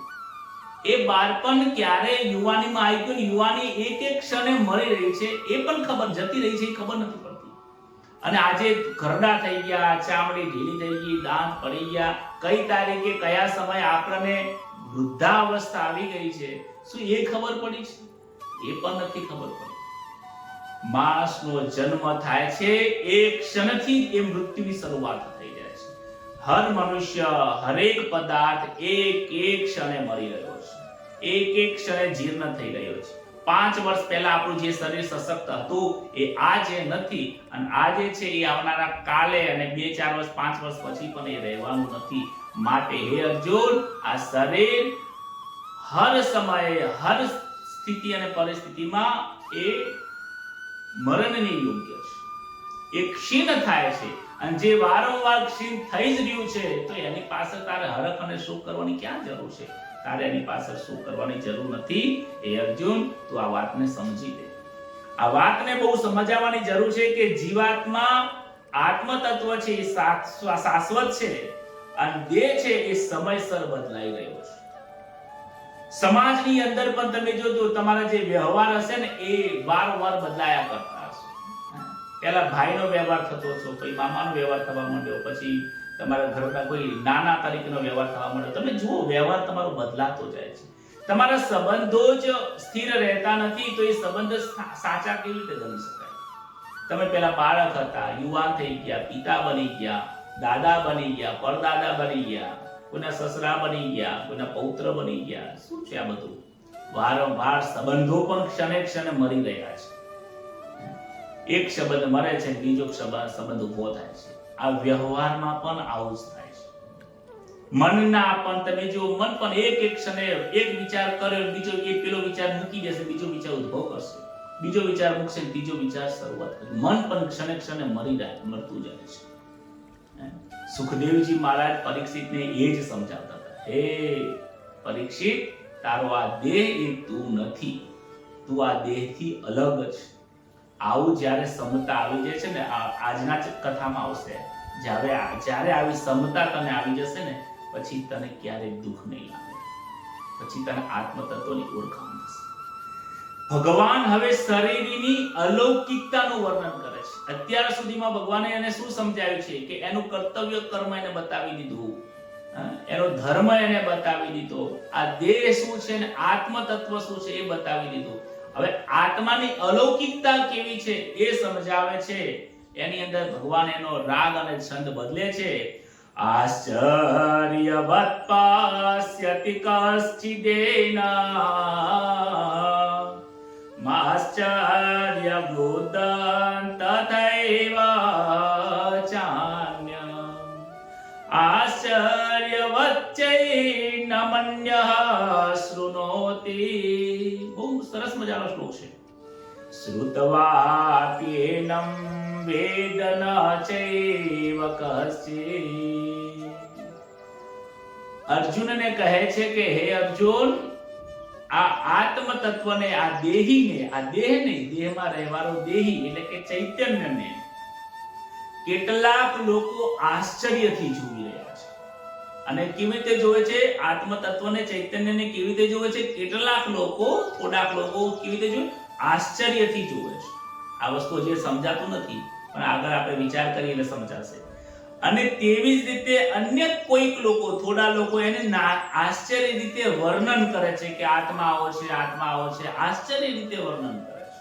એ બાળપણ ક્યારે યુવાનીમાં આવી ગયું, યુવાની એક ક્ષણે મરી રહી છે એ પણ ખબર જતી રહી છે એ ખબર નથી પડતી. અને આજે ઘરડા થઈ ગયા, ચામડી ઢીલી થઈ ગઈ, દાંત પડી ગયા, કઈ તારીખે કયા સમયે આપણને વૃદ્ધાવસ્થા આવી ગઈ છે શું એ ખબર પડી છે? એ પણ નથી ખબર પડી. માણસનો જન્મ થાય છે એ ક્ષણથી એ મૃત્યુની શરૂઆત થઈ જાય છે. હર મનુષ્ય હરેક પદાર્થ એક ક્ષણે મરી રહ્યો છે, એક ક્ષણે જીર્ણ થઈ રહ્યો છે. 5 વર્ષ પહેલા આપણું જે શરીર સશક્ત હતું એ આજે નથી, અને આજે છે એ આવનારા કાલે અને 2-4 વર્ષ 5 વર્ષ પછી પણ એ રહેવાનું નથી. માટે હે અર્જુન, આ શરીર હર સમયે હર સ્થિતિ અને પરિસ્થિતિમાં એ મરણને યોગ્ય છે, એ ક્ષીણ થાય છે. અને જે વારંવાર ક્ષીણ થઈ જ રહ્યું છે તો એની પાછળ તારે હરખ અને સુખ કરવાની ક્યાં જરૂર છે? તારે એની પાછળ સુખ કરવાની જરૂર નથી. એ અર્જુન, તું આ વાતને સમજી લે. આ વાતને બહુ સમજાવવાની જરૂર છે કે જીવાત્મા આત્મ તત્વ છે એ શાશ્વત છે, અને દેહ છે એ સમયસર બદલાઈ રહ્યો છે. સમાજની અંદર પણ તમે જોજો તમારા જે વ્યવહાર હશે ને એ વારંવાર બદલાયા કરતા હશે. પહેલા ભાઈનો વ્યવહાર થતો હતો, પછી મામાનો વ્યવહાર થવા માંડ્યો, પછી તમારા ઘરના કોઈ નાના તરીકેનો વ્યવહાર થવા માંડ્યો. તમે જુઓ વ્યવહાર તમારો બદલાતો જાય છે. તમારા સંબંધો જ સ્થિર રહેતા નથી તો એ સંબંધ સાચા કેવી રીતે ગણી શકાય? તમે પેલા બાળક હતા, યુવાન થઈ ગયા, પિતા બની ગયા, દાદા બની ગયા, પરદાદા બની ગયા, કોઈના સસરા બની ગયા, કોઈના પૌત્ર બની ગયા. શું છે આ બધું? વારંવાર સંબંધો પણ ક્ષણે ક્ષણે મરી રહ્યા છે. એક સંબંધ મરે છે, બીજો સંબંધ ઉભો થાય છે. આ વ્યવહારમાં પણ આવું જ થાય છે. મનના પણ તમે જો મન પણ એક ક્ષણે એક વિચાર કર્યો, બીજો પેલો વિચાર મૂકી દેશે, બીજો વિચાર ઉદ્ભવ કરશે, બીજો વિચાર મૂકશે, ત્રીજો વિચાર શરૂઆત કરશે. મન પણ ક્ષણે ક્ષણે મરતું જાય છે. સુખદેવજી મહારાજ પરીક્ષિતને એ જ સમજાવતા હતા, હે પરીક્ષિત, તારો આ દેહ એ તું નથી, તું આ દેહથી અલગ છે. આવું જ્યારે સમતા આવી જાય છે ને, આજના કથામાં આવશે, જ્યારે આવી સમતા તને આવી જશે ને પછી તને ક્યારેય દુઃખ નહીં લાગે, પછી તને આત્મ તત્વની ઓળખાણ થશે. ભગવાન હવે શરીરની અલૌકિકતાનું વર્ણન કરે છે. અત્યાર સુધીમાં ભગવાને એને શું સમજાવ્યું છે કે એનું કર્તવ્ય કર્મ એને બતાવી દીધું, એનો ધર્મ એને બતાવી દીધો, આ દેહ શું છે ને આત્મ તત્વ શું છે એ બતાવી દીધું. હવે આત્માની અલૌકિકતા કેવી છે એ સમજાવે છે. એની અંદર ભગવાન એનો રાગ અને છંદ બદલે છે. આશ્ચર્યવત પાસ્યતિ કશ્ચિદેના માશ્ચર્ય ભૂતં તથૈવ ચાન્ય આશ્ચર્યવત ચૈનમન્યઃ શૃણોતિ. બહુ સરસ મજાનો શ્લોક છે. શ્રુતવાપ્યેનં વેદ ન ચૈવ કશ્ચિत्. અર્જુનને કહે છે કે હે અર્જુન, આ આત્મ તત્વને, આ દેહીને, આ દેહ નહીં, દેહમાં રહેવાનો દેહી એટલે કે ચૈતન્યને કેટલાક લોકો આશ્ચર્યથી જોઈ રહ્યા છે. અને કેવી રીતે જોવે છે? આત્મ તત્વને, ચૈતન્યને કેવી રીતે જોવે છે? કેટલાક લોકો, થોડાક લોકો કેવી રીતે જોવે? આશ્ચર્યથી જોવે છે. આ વસ્તુ જે સમજાતું નથી, પણ આગળ આપણે વિચાર કરીએ એટલે સમજાશે. અને તેવી જ રીતે અન્ય કોઈક લોકો, થોડા લોકો એને આશ્ચર્ય રીતે વર્ણન કરે છે કે આત્મા આવો છે, આત્મા આવો છે, આશ્ચર્ય રીતે વર્ણન કરે છે.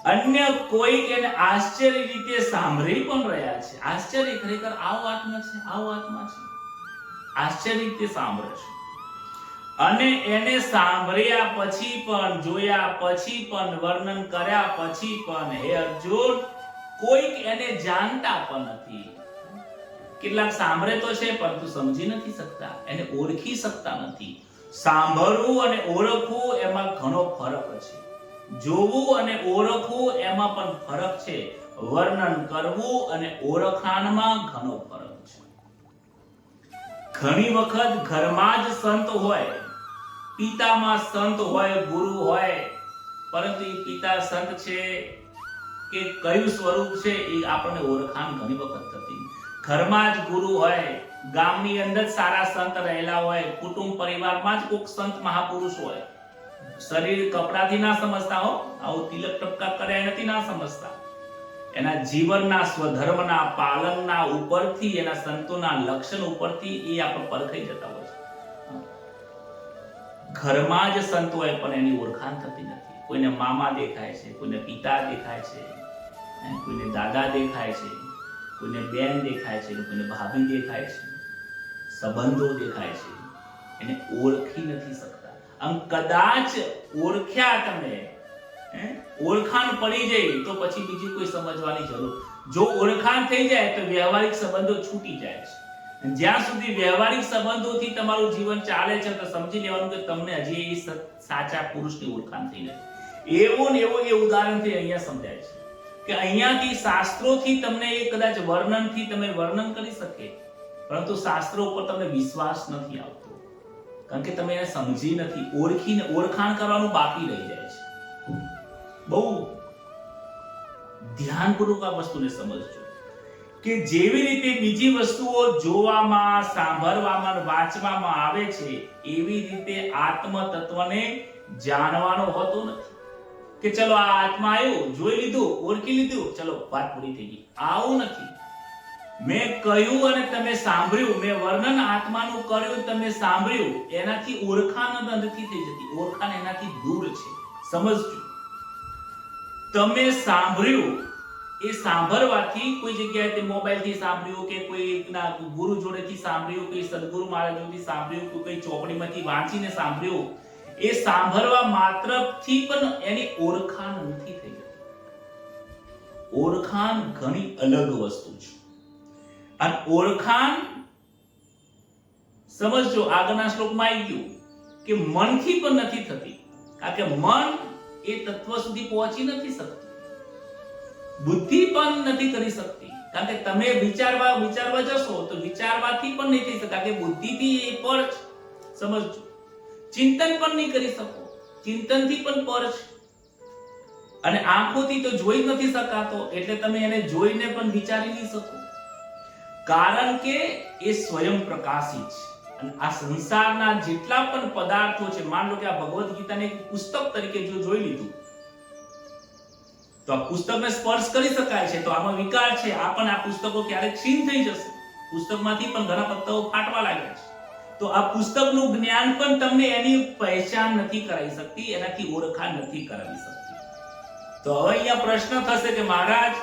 અન્ય કોઈક એને આશ્ચર્ય રીતે સાંભળી પણ રહ્યા છે. આશ્ચર્ય ખરેખર આવો આત્મા છે, આવો આત્મા છે, આશ્ચર્ય રીતે સાંભળે છે. અને એને સાંભળ્યા પછી પણ, જોયા પછી પણ, વર્ણન કર્યા પછી પણ હે અર્જુન, કોઈક એને જાણતા પણ નથી. કેટલાક સાંભળે તો છે પરંતુ સમજી નથી શકતા, એને ઓળખી શકતા નથી. સાંભળવું અને ઓળખવું એમાં ઘણો ફરક છે. જોવું અને ઓળખવું એમાં પણ ફરક છે. વર્ણન કરવું અને ઓળખાણમાં ઘણો ફરક છે. ઘણી વખત ઘરમાં જ સંત હોય, પિતામાં સંત હોય, ગુરુ હોય, પરંતુ એ પિતા સંત છે કે કયું સ્વરૂપ છે એ આપણને ઓળખાણ ઘણી વખત થતી. ઘરમાં જ ગુરુ હોય, ગામની અંદર સારા સંત રહેલા હોય, કુટુંબ પરિવારમાં જ કોઈક સંત મહાપુરુષ હોય. શરીર કપડાથી ના સમજતા હો, આવું તિલક ટપકા કર્યા નથી ના સમજતા. એના જીવનના સ્વધર્મના પાલનના ઉપરથી, એના સંતોના લક્ષણ ઉપરથી એ આપણે પરખાઈ જતા હોય છે. ઘરમાં જ સંત હોય પણ એની ઓળખાણ થતી નથી. કોઈને મામા દેખાય છે, કોઈને પિતા દેખાય છે, કોઈને દાદા દેખાય છે, કોઈને બેન દેખાય છે, કોઈને ભાભી દેખાય છે, સંબંધો દેખાય છે, એને ઓળખી નથી શકતા. આમ કદાચ ઓળખ્યા તમે, ઓળખાણ પડી જાય તો પછી બીજી કોઈ સમજવાની જરૂર. જો ઓળખાણ થઈ જાય તો વ્યવહારિક સંબંધો છૂટી જાય છે. જ્યાં સુધી વ્યવહારિક સંબંધોથી તમારું જીવન ચાલે છે તો સમજી લેવાનું કે તમને હજી એ સાચા પુરુષની ઓળખાણ થઈ નથી. એવું ને એવું એ ઉદાહરણથી અહીંયા સમજાય છે કે અહીંયાથી શાસ્ત્રોથી તમને એ કદાચ વર્ણનથી તમે વર્ણન કરી શકે, પરંતુ શાસ્ત્રો ઉપર તમને વિશ્વાસ નથી આવતો, કારણ કે તમે એને સમજી નથી, ઓળખીને ઓળખાણ કરવાનું બાકી રહી જાય છે. બહુ ધ્યાનપૂર્વક આ વસ્તુને સમજજો કે જેવી રીતે બીજી વસ્તુઓ જોવામાં, સાંભળવામાં, વાંચવામાં આવે છે, એવી રીતે આત્મ તત્વને જાણવાનો હોતો નથી કે ચલો આ આત્મા આવ્યો, જોઈ લીધું, ઓળખી લીધું, ચલો વાત પૂરી થઈ ગઈ. આવું નથી. મેં કહ્યું અને તમે સાંભળ્યું, મેં વર્ણન આત્માનું કર્યું, તમે સાંભળ્યું, એનાથી ઓળખાણ નથી થઈ જતી. ઓળખાણ એનાથી દૂર છે. સમજજો. તમે સાંભળ્યું, એ સાંભળવાથી કોઈ જગ્યાએ મોબાઈલથી સાંભળ્યું કે કોઈના ગુરુ જોડેથી સાંભળ્યું, કોઈ સદગુરુ મહારાજોથી સાંભળ્યું, કોઈ ચોપડીમાંથી વાંચીને સાંભળ્યું, એ સાંભળવા માત્રથી પણ એની ઓળખાણ નથી થઈ જતી. ઓળખાણ ઘણી અલગ વસ્તુ છે. અને ઓળખાણ સમજજો, આગળના શ્લોકમાં આવી ગયું કે મનથી પણ નથી થતી, કારણ કે મન એ તત્વ સુધી પહોંચી નથી શકતું. બુદ્ધિ પણ નથી કરી શકતી, કારણ કે તમે વિચારવા જશો તો વિચારવાથી પણ નહીં થઈ શકે, કારણ કે બુદ્ધિથી એ પર છે. સમજજો. ચિંતન પણ નહીં કરી શકો, ચિંતનથી પણ પર છે. અને આંખોથી તો જોઈ નથી શકાતો, એટલે તમે એને જોઈને પણ વિચારી નહીં શકો, કારણ કે એ સ્વયં પ્રકાશી છે. અને આ સંસારના જેટલા પણ પદાર્થો છે, માન લો કે આ ભગવદ ગીતાને એક પુસ્તક તરીકે જો જોઈ લીધું તો આ પુસ્તકને સ્પર્શ કરી શકાય છે, તો આમાં વિકાર છે. આ પુસ્તકો ક્યારેક ક્ષીણ થઈ જશે, પુસ્તકમાંથી પણ ઘણા પત્તાઓ ફાટવા લાગ્યા છે. તો આ પુસ્તકનું જ્ઞાન પણ તમને એની પહેચાન નથી કરાવી શકતી, એનાથી ઓળખાણ નથી કરાવી શકતી. તો હવે અહીંયા પ્રશ્ન થશે કે મહારાજ,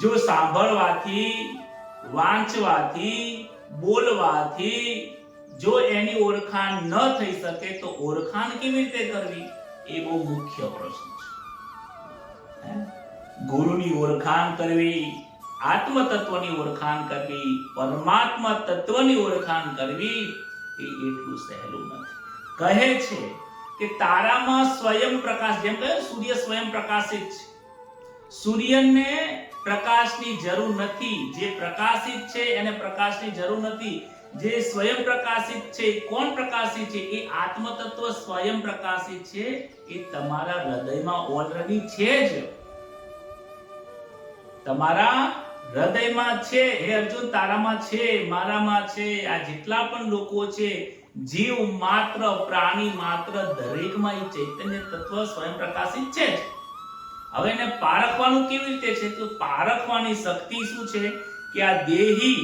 જો સાંભળવાથી, વાંચવાથી, બોલવાથી જો એની ઓળખાણ ન થઈ શકે તો ઓળખાણ કેવી રીતે કરવી? એ બહુ મુખ્ય પ્રશ્ન છે. ગુરુની ઓળખાણ કરવી, આત્મ તત્વની ઓળખાણ કરવી, પરમાત્મા તત્વની ઓળખાણ કરવી એ એટલું સહેલું નથી. કહે છે કે તારામાં સ્વયં પ્રકાશ, જેમ કહે સૂર્ય સ્વયં પ્રકાશિત છે, સૂર્યને પ્રકાશની જરૂર નથી. જે પ્રકાશિત છે એને પ્રકાશની જરૂર નથી. જે સ્વયં પ્રકાશિત છે, કોણ પ્રકાશિત છે? એ આત્મ તત્વ સ્વયં પ્રકાશિત છે. એ તમારા હૃદયમાં ઓલરેડી છે જ, તમારા હૃદયમાં છે. હે અર્જુન, તારામાં છે, મારામાં છે, આ જેટલા પણ લોકો છે, જીવ માત્ર, પ્રાણી માત્ર, દરેકમાં એ ચૈતન્ય તત્વ સ્વયં પ્રકાશિત છે જ. હવે એને પારખવાનું કેવી રીતે છે? તો પારખવાની શક્તિ શું છે કે આ દેહી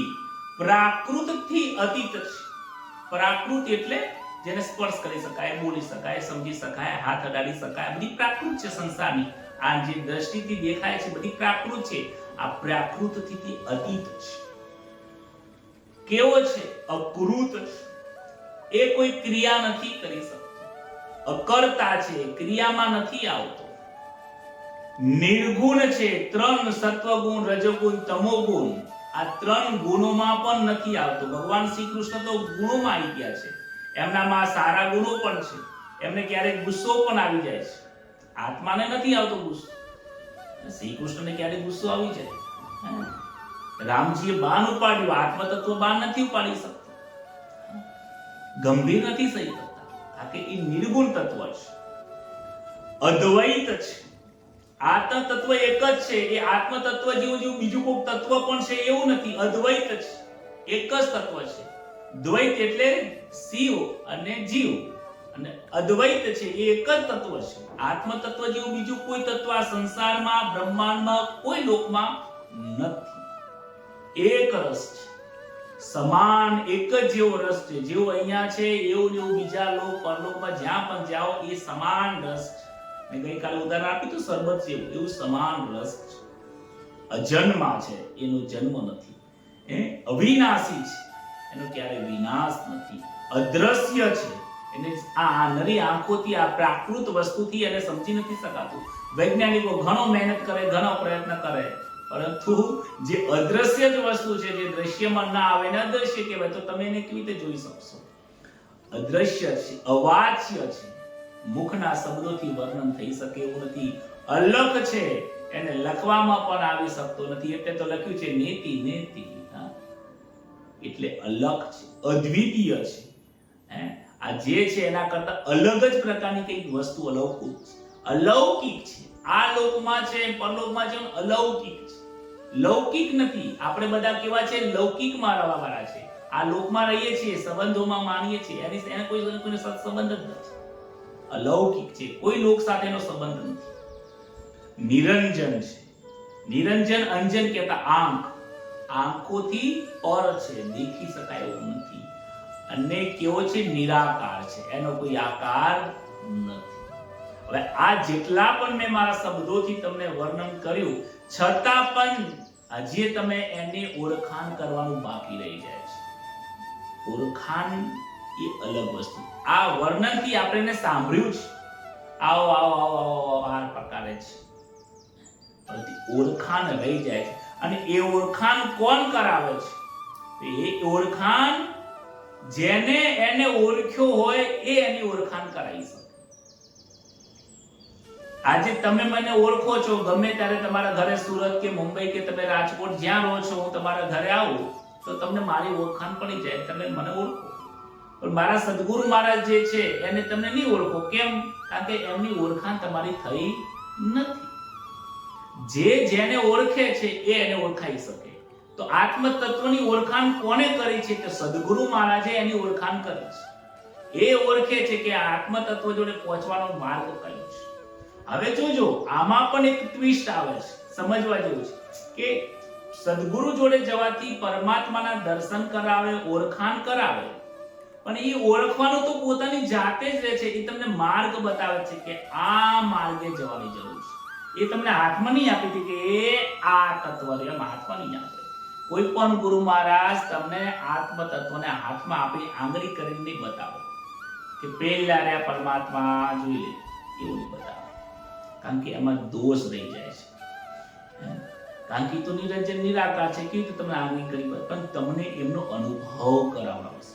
પ્રાકૃતથી અતીત છે. પ્રાકૃત એટલે જેને સ્પર્શ કરી શકાય, બોલી શકાય, સમજી શકાય, હાથ અડાડી શકાય, બધી પ્રાકૃત છે સંસારની. આ જે દ્રષ્ટિથી દેખાય છે બધી પ્રાકૃત છે. આ પ્રાકૃતથી અતીત છે. કેવો છે? અકૃત છે. એ કોઈ ક્રિયા નથી કરી શકતો, અકર્તા છે, ક્રિયામાં નથી આવતો. નિર્ગુણ છે. 3 સત્વગુણ, રજોગુણ, તમોગુણ, આ 3 ગુણોમાં પણ નથી આવતો. ભગવાન શ્રી કૃષ્ણ તો ગુણોમાં આવી ગયા છે. એમનામાં સારા ગુણો પણ છે, એમને ક્યારેક ગુસ્સો પણ આવી જાય છે. આત્માને નથી આવતો ગુસ્સો. શ્રી કૃષ્ણને ક્યારે ગુસ્સો આવી જાય? રામજીએ બાણ ઉપાડ્યું, આત્મ તત્વ બાણ નથી ઉપાડી શકતા, ગંભીર નથી સહી કરતા, કારણ કે એ નિર્ગુણ તત્વ છે, અદ્વૈત છે. આત્મ તત્વ એક જ છે. એ આત્મ તત્વ જેવું જેવું બીજું કોઈ તત્વ પણ છે એવું નથી. અદ્વૈત છે, એક જ તત્વ છે. દ્વૈત એટલે શિવ અને જીવ, અને અદ્વૈત છે એ એક જ તત્વ છે. આત્મ તત્વ જેવું બીજું કોઈ તત્વ આ સંસારમાં, બ્રહ્માંડમાં, કોઈ લોકમાં નથી. એક રસ છે, સમાન એક જ જેવો રસ છે. જેવું અહીંયા છે એવું એવું બીજા લોક પરલોકમાં જ્યાં પણ જાઓ એ સમાન રસ છે. મેં ગઈકાલે ઉદાહરણ આપ્યું તો સરબત છે, એવું સમાન રસ છે. અજન્મા છે, એનો જન્મ નથી. અવિનાશી છે, એનો ક્યારે વિનાશ નથી. અદ્રશ્ય છે, એને આ નરી આંખોથી, આ પ્રાકૃત વસ્તુથી એને સમજી નથી શકાતું. વૈજ્ઞાનિકો ઘણો મહેનત કરે, ઘણો પ્રયત્ન કરે, પરંતુ જે અદ્રશ્ય જ વસ્તુ છે, જે દ્રશ્યમાં ના આવે ને અદ્રશ્ય કહેવાય, તો તમે એને કેવી રીતે જોઈ શકશો? અદ્રશ્ય છે, અવાચ્ય છે, મુખના શબ્દોથી વર્ણન થઈ શકે એવું નથી. અલગ છે, એને લખવામાં પણ આવી શકતો નથી. એટલે તો લખ્યું છે નેતિ નેતિ. એટલે અલગ છે, અદ્વિતીય છે. આ જે છે એના કરતા અલગ જ પ્રકારની કઈક વસ્તુ અલૌકિક છે. અલૌકિક છે, આ લોકમાં છે, પરલોકમાં છે, અલૌકિક છે, લૌકિક નથી. આપણે બધા કેવા છે? લૌકિકમાં રહેવાવાળા છે. આ લોકમાં રહીએ છીએ, સંબંધોમાં માનીએ છીએ, એને કોઈને સત્સંબંધ જ નથી. અલૌકિક છે, કોઈ લોક સાથેનો સંબંધ નથી. નિરંજન છે, નિરંજન અંજન કહેતા આંખ, આંખોથી પર છે, દેખી શકાય એવું નથી. અને કેવો છે? નિરાકાર છે, એનો કોઈ આકાર નથી. હવે આ જેટલા પણ મેં મારા શબ્દોથી તમને વર્ણન કર્યું, છતાં પણ હજી તમે એની ઓળખાણ કરવાનું બાકી રહી જાય છે. ઓળખાણ એ અલગ વસ્તુ. આ વર્ણનથી આપણે એને સાંભળ્યું છે, આવો આવો આવો આવો આ પ્રકારે છે, પરંતુ ઓળખાણ રહી જાય છે. અને એ ઓળખાણ કોણ કરાવે છે? એ ઓળખાણ જેને એને ઓળખ્યો હોય એ એની ઓળખાણ કરાવી શકે. આજે તમે મને ઓળખો છો, ગમે ત્યારે તમારા ઘરે સુરત કે મુંબઈ કે તમે રાજકોટ જ્યાં રહો છો, હું તમારા ઘરે આવું તો તમને મારી ઓળખાણ પડી જાય, તમે મને ઓળખો. પણ મારા સદગુરુ મહારાજ જે છે એને તમને નહીં ઓળખો. કેમ? કારણ કે એમની ઓળખાણ તમારી થઈ નથી. જે જેને ઓળખે છે એ એને ઓળખાઈ શકે. તો આત્મ તત્વની ઓળખાણ કોને કરી છે? કે સદગુરુ મહારાજે એની ઓળખાણ કરી છે. એ ઓળખે છે કે આત્મ તત્વ જોડે પહોંચવાનો માર્ગ કયો છે. હવે જોજો, આમાં પણ એક ટ્વિસ્ટ આવે છે, સમજવા જેવું છે કે સદગુરુ જોડે જવાથી પરમાત્માના દર્શન કરાવે, ઓળખાણ કરાવે, પણ એ ઓળખવાનું તો પોતાની જાતે જ રહે છે. એ તમને માર્ગ બતાવે છે કે આ માર્ગે જવાની જરૂર છે. એ તમને હાથમાં નહીં આપી હતી કે એ આ તત્વ રે, એમ હાથમાં નહીં આપે. કોઈ પણ ગુરુ મહારાજ તમને આત્મ તત્વને હાથમાં આપી આંગળી કરીને નહીં બતાવે કે પેલા રે પરમાત્મા જોઈ લે, એવું નહીં બતાવે. કારણ કે એમાં દોષ રહી જાય છે. કારણ કે તો નિરંજન નિરાકાર છે, કેવી રીતે તમે આંગળી કરી, પણ તમને એમનો અનુભવ કરાવડાવશે.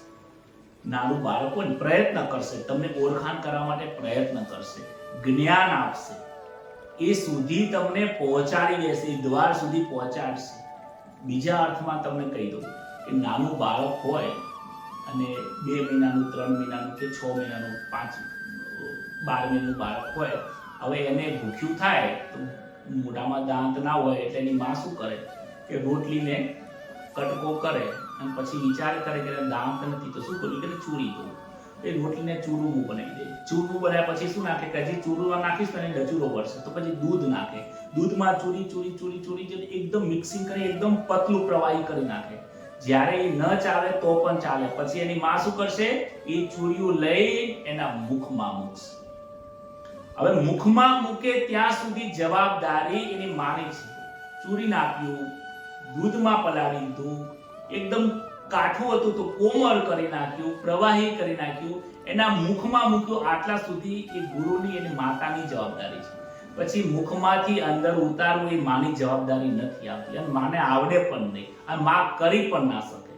નાનું બાળક પણ પ્રયત્ન કરશે, તમને ઓળખાણ કરવા માટે પ્રયત્ન કરશે, જ્ઞાન આપશે, એ સુધી તમને પહોંચાડી દેશે, દ્વાર સુધી પહોંચાડશે. બીજા અર્થમાં તમને કહી દઉં કે નાનું બાળક હોય અને 2 મહિનાનું, 3 મહિનાનું કે 6 મહિનાનું, 5, 12 મહિનાનું બાળક હોય, હવે એને ભૂખ્યું થાય તો મોઢામાં દાંત ના હોય એટલે એની માં શું કરે કે રોટલીને કટકો કરે અને પછી વિચાર કરે કે દાંત નથી તો શું કર્યું કે ચૂરી દઉં. એ રોટલીને ચૂરું બનાવી દે. ચૂરું બનાવ્યા પછી શું નાખે કે હજી ચૂરું નાખીશ તો એને ડચુરો પડશે, તો પછી દૂધ નાખે. દૂધમાં ચૂરી ચૂરી ચૂરી ચૂરી એકદમ મિક્સિંગ કરી એકદમ પતલું પ્રવાહી કરી નાખે. જ્યારે એ ન ચાલે તો પણ ચાલે, પછી એની માં શું કરશે? એ ચૂરીઓ લઈ એના મુખમાં મૂકશે. હવે મુખમાં મૂકે ત્યાં સુધી જવાબદારી એની માની છે. ચૂરી નાખ્યું, દૂધમાં પલાળી દીધું, એકદમ કાઠું હતું તો કોમળ કરી નાખ્યું, પ્રવાહી કરી નાખ્યું, એના મુખમાં મૂક્યું. આટલા સુધી એ ગુરુની એની માતાની જવાબદારી છે. પછી મુખમાંથી અંદર ઉતારવું એ માની જવાબદારી નથી આવતી, અને માને આવડે પણ નહીં, અને માં કરી પણ ના શકે.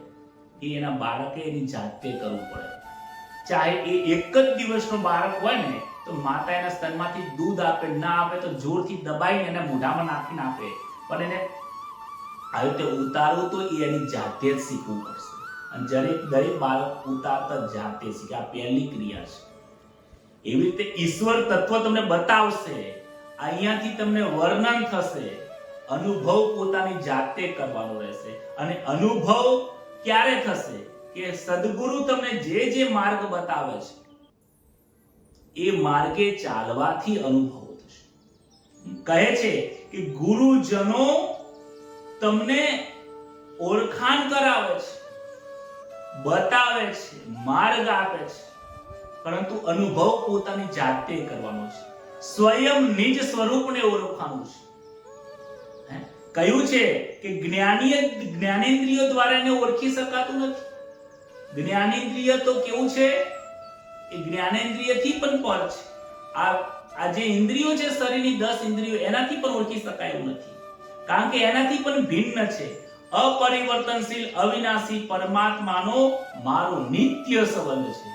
એ એના બાળકે એની જાતે કરવું પડે. ચાહે એ એક જ દિવસનો બાળક હોય ને તો માતા એના સ્તનમાંથી દૂધ આપે, ના આપે તો જોરથી દબાઈને એને મોઢામાં નાખીને આપે, પણ એને આવી રીતે ઉતારવું તો એની જાતે જ શીખવું પડશે. અને દરેક બાળક ઉતારતા જાતે શીખે. આ પહેલી ક્રિયા છે. એવી રીતે ઈશ્વર તત્વ તમને બતાવશે, અહીંયાથી તમને વર્ણન થશે, અનુભવ પોતાની જાતે કરવાનો રહેશે. અને અનુભવ ક્યારે થશે કે સદગુરુ તમને જે માર્ગ બતાવે છે એ માર્ગે ચાલવાથી અનુભવ થશે. કહે છે કે ગુરુજનો તમને ઓળખાણ કરાવે છે, બતાવે છે, માર્ગ આપે છે, પરંતુ અનુભવ પોતાની જાતે કરવાનો છે. સ્વયં નિજ સ્વરૂપને ઓળખવાનું છે. કહ્યું છે કે જ્ઞાનેન્દ્રિયો દ્વારા એને ઓળખી શકાતું નથી. જ્ઞાનેન્દ્રિય તો કેવું છે, એ જ્ઞાનેન્દ્રિયથી પણ પર છે. આ જે ઇન્દ્રિયો છે, શરીરની 10 ઇન્દ્રિયો, એનાથી પણ ઓળખી શકાય એવું નથી, કારણ કે એનાથી પણ ભિન્ન છે. અપરિવર્તનશીલ અવિનાશી પરમાત્માનો મારો નિત્ય સંબંધ છે.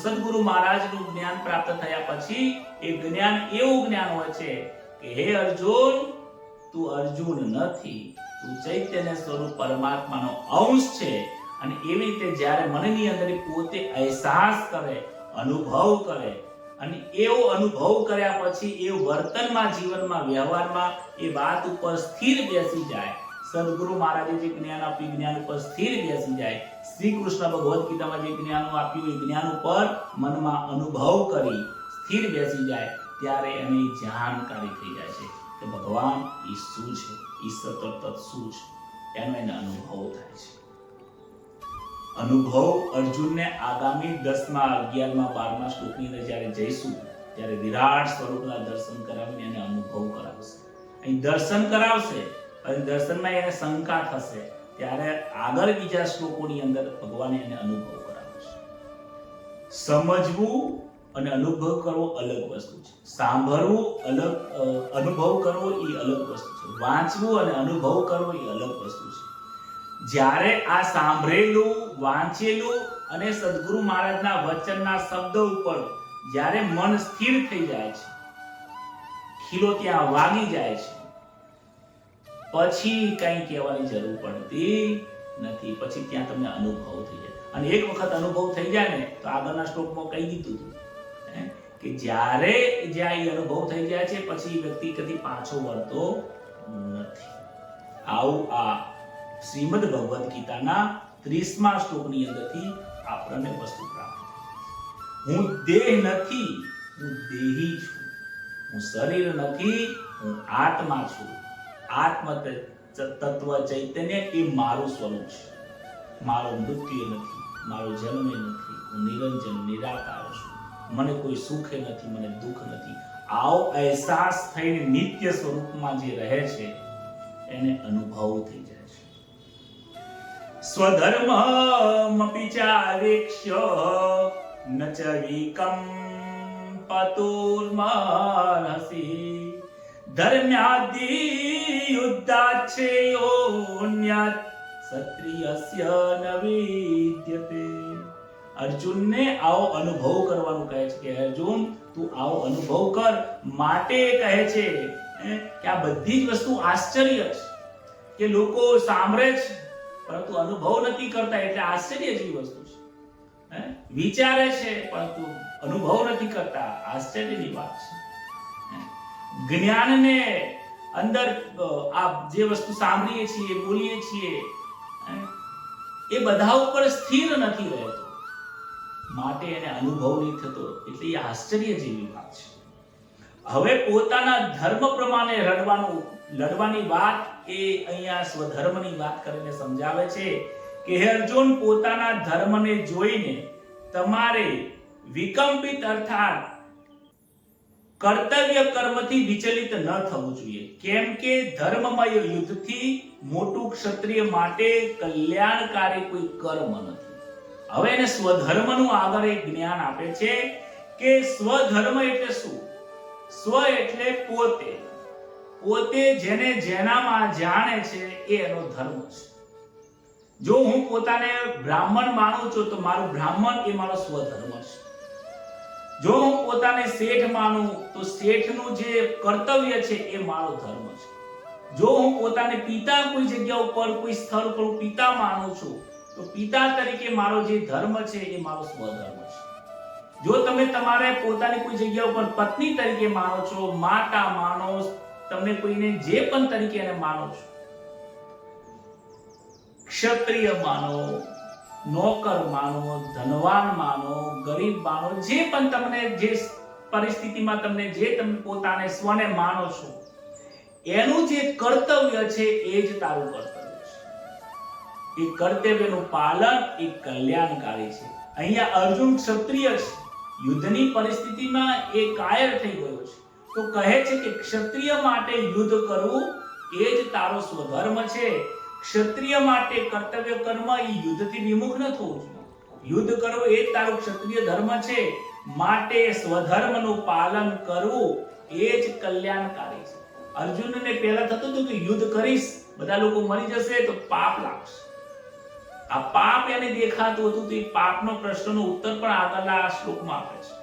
સદગુરુ મહારાજનું જ્ઞાન પ્રાપ્ત થયા પછી એ જ્ઞાન એવું જ્ઞાન હોય છે કે હે અર્જુન, તું અર્જુન નથી, તું ચૈતન્ય સ્વરૂપ પરમાત્માનો અંશ છે. અને એવી રીતે જ્યારે મનની અંદર પોતે અહેસાસ કરે, અનુભવ કરે, અને એવો અનુભવ કર્યા પછી એ વર્તનમાં, જીવનમાં, વ્યવહારમાં એ વાત ઉપર સ્થિર બેસી જાય. સદગુરુ મહારાજે જે જ્ઞાન આપ્યું, જ્ઞાન ઉપર સ્થિર બેસી જાય. શ્રી કૃષ્ણ ભગવદ્ ગીતામાં જે જ્ઞાન આપ્યું, એ જ્ઞાન ઉપર મનમાં અનુભવ કરી સ્થિર બેસી જાય, ત્યારે એને જાણકારી થઈ જાય છે કે ભગવાન એ શું છે, ઈશ્વર તત્વ શું છે, એનો એને અનુભવ થાય છે. અનુભવ અર્જુનને આગામી 10મા, 11મા, 12મા શ્લોકની અંદર જ્યારે જઈશું ત્યારે વિરાટ સ્વરૂપના દર્શન કરાવીને એને અનુભવ કરાવશે. અહીં દર્શન કરાવશે અને દર્શનમાં એને શંકા થશે, ત્યારે આગળ બીજા શ્લોકોની અંદર ભગવાન એને અનુભવ કરાવશે. સમજવું અને અનુભવ કરવો અલગ વસ્તુ છે. સાંભળવું અલગ, અનુભવ કરવો એ અલગ વસ્તુ છે. વાંચવું અને અનુભવ કરવો એ અલગ વસ્તુ છે. જ્યારે આ સાંભળેલું, વાંચેલું અને સદગુરુ મહારાજના વચનના શબ્દ ઉપર જ્યારે મન સ્થિર થઈ જાય છે, ખીલો ત્યાં વાગી જાય છે, પછી કઈ કહેવાની જરૂર પડતી નથી. પછી ત્યાં તમને અનુભવ થઈ જાય. અને એક વખત અનુભવ થઈ જાય ને તો આગળના શ્લોકમાં કહી દીધું હતું કે જ્યારે જ્યાં એ અનુભવ થઈ જાય છે પછી વ્યક્તિ કદી પાછો વળતો નથી. આવું આ શ્રીમદ ભગવદ્ ગીતાના 30મા શ્લોકની અંદરથી આપણને વસ્તુ પ્રાપ્ત થાય. હું દેહ નથી, હું દેહી છું. હું શરીર નથી, હું આત્મા છું. આત્મ તત્વ ચૈતન્ય એ મારું સ્વરૂપ છે. મારો મૃત્યુ નથી, મારો જન્મ નથી, હું નિરંજન નિરાકાર છું. મને કોઈ સુખ નથી, મને દુઃખ નથી. આવો અહેસાસ થઈને નિત્ય સ્વરૂપમાં જે રહે છે એને અનુભવ થઈ જાય છે. સ્વધર્મમપિ ચાવેક્ષ્ય ન ચ વિકમ્પતુર્મહસી ધર્મ્યાદિ યુદ્ધાચ્છેયોન્યાત ક્ષત્રિયસ્ય ન વિદ્યતે. અર્જુનને આવો અનુભવ કરવાનું કહે છે કે અર્જુન તું આવો અનુભવ કર. માટે કહે છે કે આ બધી જ વસ્તુ આશ્ચર્ય છે કે લોકો સાંભળે છે પરંતુ અનુભવ નથી કરતા, એટલે આશ્ચર્ય જેવી વસ્તુ છે. વિચારે છે પરંતુ અનુભવ નથી કરતા, આશ્ચર્યની વાત છે. જ્ઞાનને અંદર આ જે વસ્તુ સાંભળીએ છીએ, બોલીએ છીએ, એ બધા ઉપર સ્થિર નથી રહેતો, માટે એને અનુભવ નહીં થતો, એટલે એ આશ્ચર્ય જેવી વાત છે. હવે પોતાના ધર્મ પ્રમાણે લડવાની વાત એ અહીંયા સ્વધર્મની વાત કરીને સમજાવે છે કે હે અર્જુન, પોતાના ધર્મને જોઈને તમારે વિકંપિત અર્થાત કર્તવ્ય કર્મથી વિચલિત ન થવું જોઈએ. કેમ કે ધર્મમય યુદ્ધથી મોટું ક્ષત્રિય માટે કલ્યાણકારી કોઈ કર્મ નથી. હવે એને સ્વધર્મનું આગળ એક જ્ઞાન આપે છે કે સ્વધર્મ એટલે શું? સ્વ એટલે પોતે. પોતે જેને જેનામાં જાણે છે એ એનો ધર્મ છે. જો હું પોતાને બ્રાહ્મણ માનું છું તો મારું બ્રાહ્મણ એ મારો સ્વધર્મ છે. જો હું પોતાને શેઠ માનું તો શેઠનું જે કર્તવ્ય છે એ મારો ધર્મ છે. જો હું પોતાને પિતા કોઈ જગ્યા ઉપર કોઈ સ્થળ પર પિતા માનું છું તો પિતા તરીકે મારો જે ધર્મ છે એ મારો સ્વધર્મ છે. જો તમે તમારે પોતાની કોઈ જગ્યા ઉપર પત્ની તરીકે માનો છો, માતા માનો, તમે કોઈને જે પણ તરીકે એને માનો છો, ક્ષત્રિય માનો, નોકર માનો, ધનવાન માનો, ગરીબ માનો, જે પણ તમને જે પરિસ્થિતિમાં તમને જે તમે પોતાને સ્વને માનો છો, એનું જે કર્તવ્ય છે એ જ તારું કર્તવ્ય છે. એ કર્તવ્યનું પાલન એ કલ્યાણકારી છે. અહીંયા અર્જુન ક્ષત્રિય છે, યુદ્ધની પરિસ્થિતિમાં એ કાયર થઈ ગયો છે, તો કહે છે કે ક્ષત્રિય માટે યુદ્ધ કરવું એ જ તારો સ્વધર્મ છે. ક્ષત્રિય માટે કર્તવ્ય કર્મ એ યુદ્ધથી વિમુખ ન થવું જોઈએ. યુદ્ધ કરવું એ જ તારો ક્ષત્રિય ધર્મ છે. માટે સ્વધર્મનું પાલન કરવું એ જ કલ્યાણકારી છે. અર્જુનને પહેલા થતું હતું કે યુદ્ધ કરીશ, બધા લોકો મરી જશે તો પાપ લાગશે. આ પાપ એને દેખાતું હતું, તો એ પાપનો પ્રશ્નનો ઉત્તર પણ આગળના શ્લોકમાં આપે છે.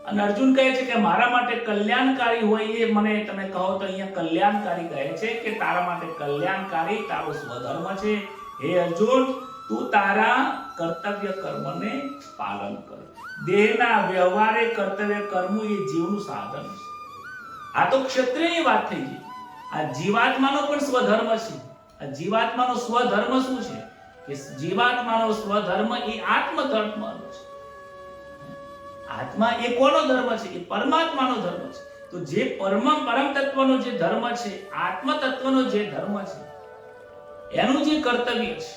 અને અર્જુન કહે છે કે મારા માટે કલ્યાણકારી હોય એ મને તમે કહો તો અહીંયા કલ્યાણકારી કહે છે કે તારા માટે કલ્યાણકારી તારો સ્વધર્મ છે. હે અર્જુન, તું તારા કર્તવ્ય કર્મને પાલન કર. દેહના વ્યવહારે કર્તવ્ય કર્મ એ જીવનું સાધન છે. આ તો ક્ષત્રિયની વાત થઈ ગઈ. આ જીવાત્માનો પણ સ્વધર્મ છે. આ જીવાત્માનો સ્વધર્મ શું છે કે જીવાત્માનો સ્વધર્મ એ આત્મધર્મનો છે. આત્મા એ કોનો ધર્મ છે? એ પરમાત્માનો ધર્મ છે. તો જે પરમ તત્વનો જે ધર્મ છે, આત્મ તત્વનો જે ધર્મ છે, એનું જે કર્તવ્ય છે,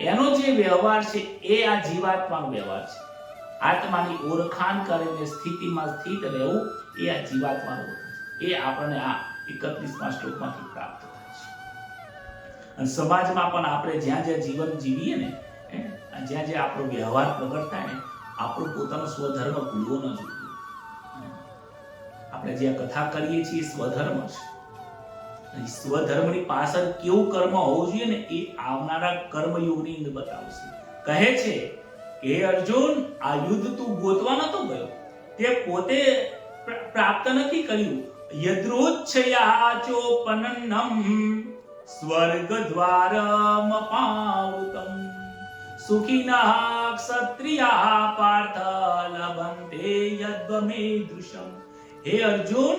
એનો જે વ્યવહાર છે એ આ જીવાત્માનો વ્યવહાર છે. આત્માની ઓળખાણ કરીને સ્થિતિમાં સ્થિત રહેવું એ આ જીવાત્માનો ઓળખાણ છે. એ આપણને આ 31મા શ્લોકમાંથી પ્રાપ્ત થાય છે. અને સમાજમાં પણ આપણે જ્યાં જ્યાં જીવન જીવીએ ને, જ્યાં જ્યાં આપણો વ્યવહાર પ્રગટ થાય ને, આપણો પોતાનો સ્વધર્મ ભૂલવો ન જોઈએ. આપણે જે કથા કરીએ છીએ સ્વધર્મ છે. સ્વધર્મની પાછળ કેવું કર્મ હોવું જોઈએ ને એ આવનારા કર્મયોગની અંદર બતાવશે. કહે છે હે અર્જુન, આ યુદ્ધ તું ગોતવા નતો ગયો, તે પોતે પ્રાપ્ત નથી કર્યું. યદ્રોચ્છયાચોપનન્નમ સ્વર્ગદ્વારમ પાવૃતમ સુખિનઃ ક્ષત્રિયા પાર્થ લભન્તે યદ્વમેદૃશમ. હે અર્જુન,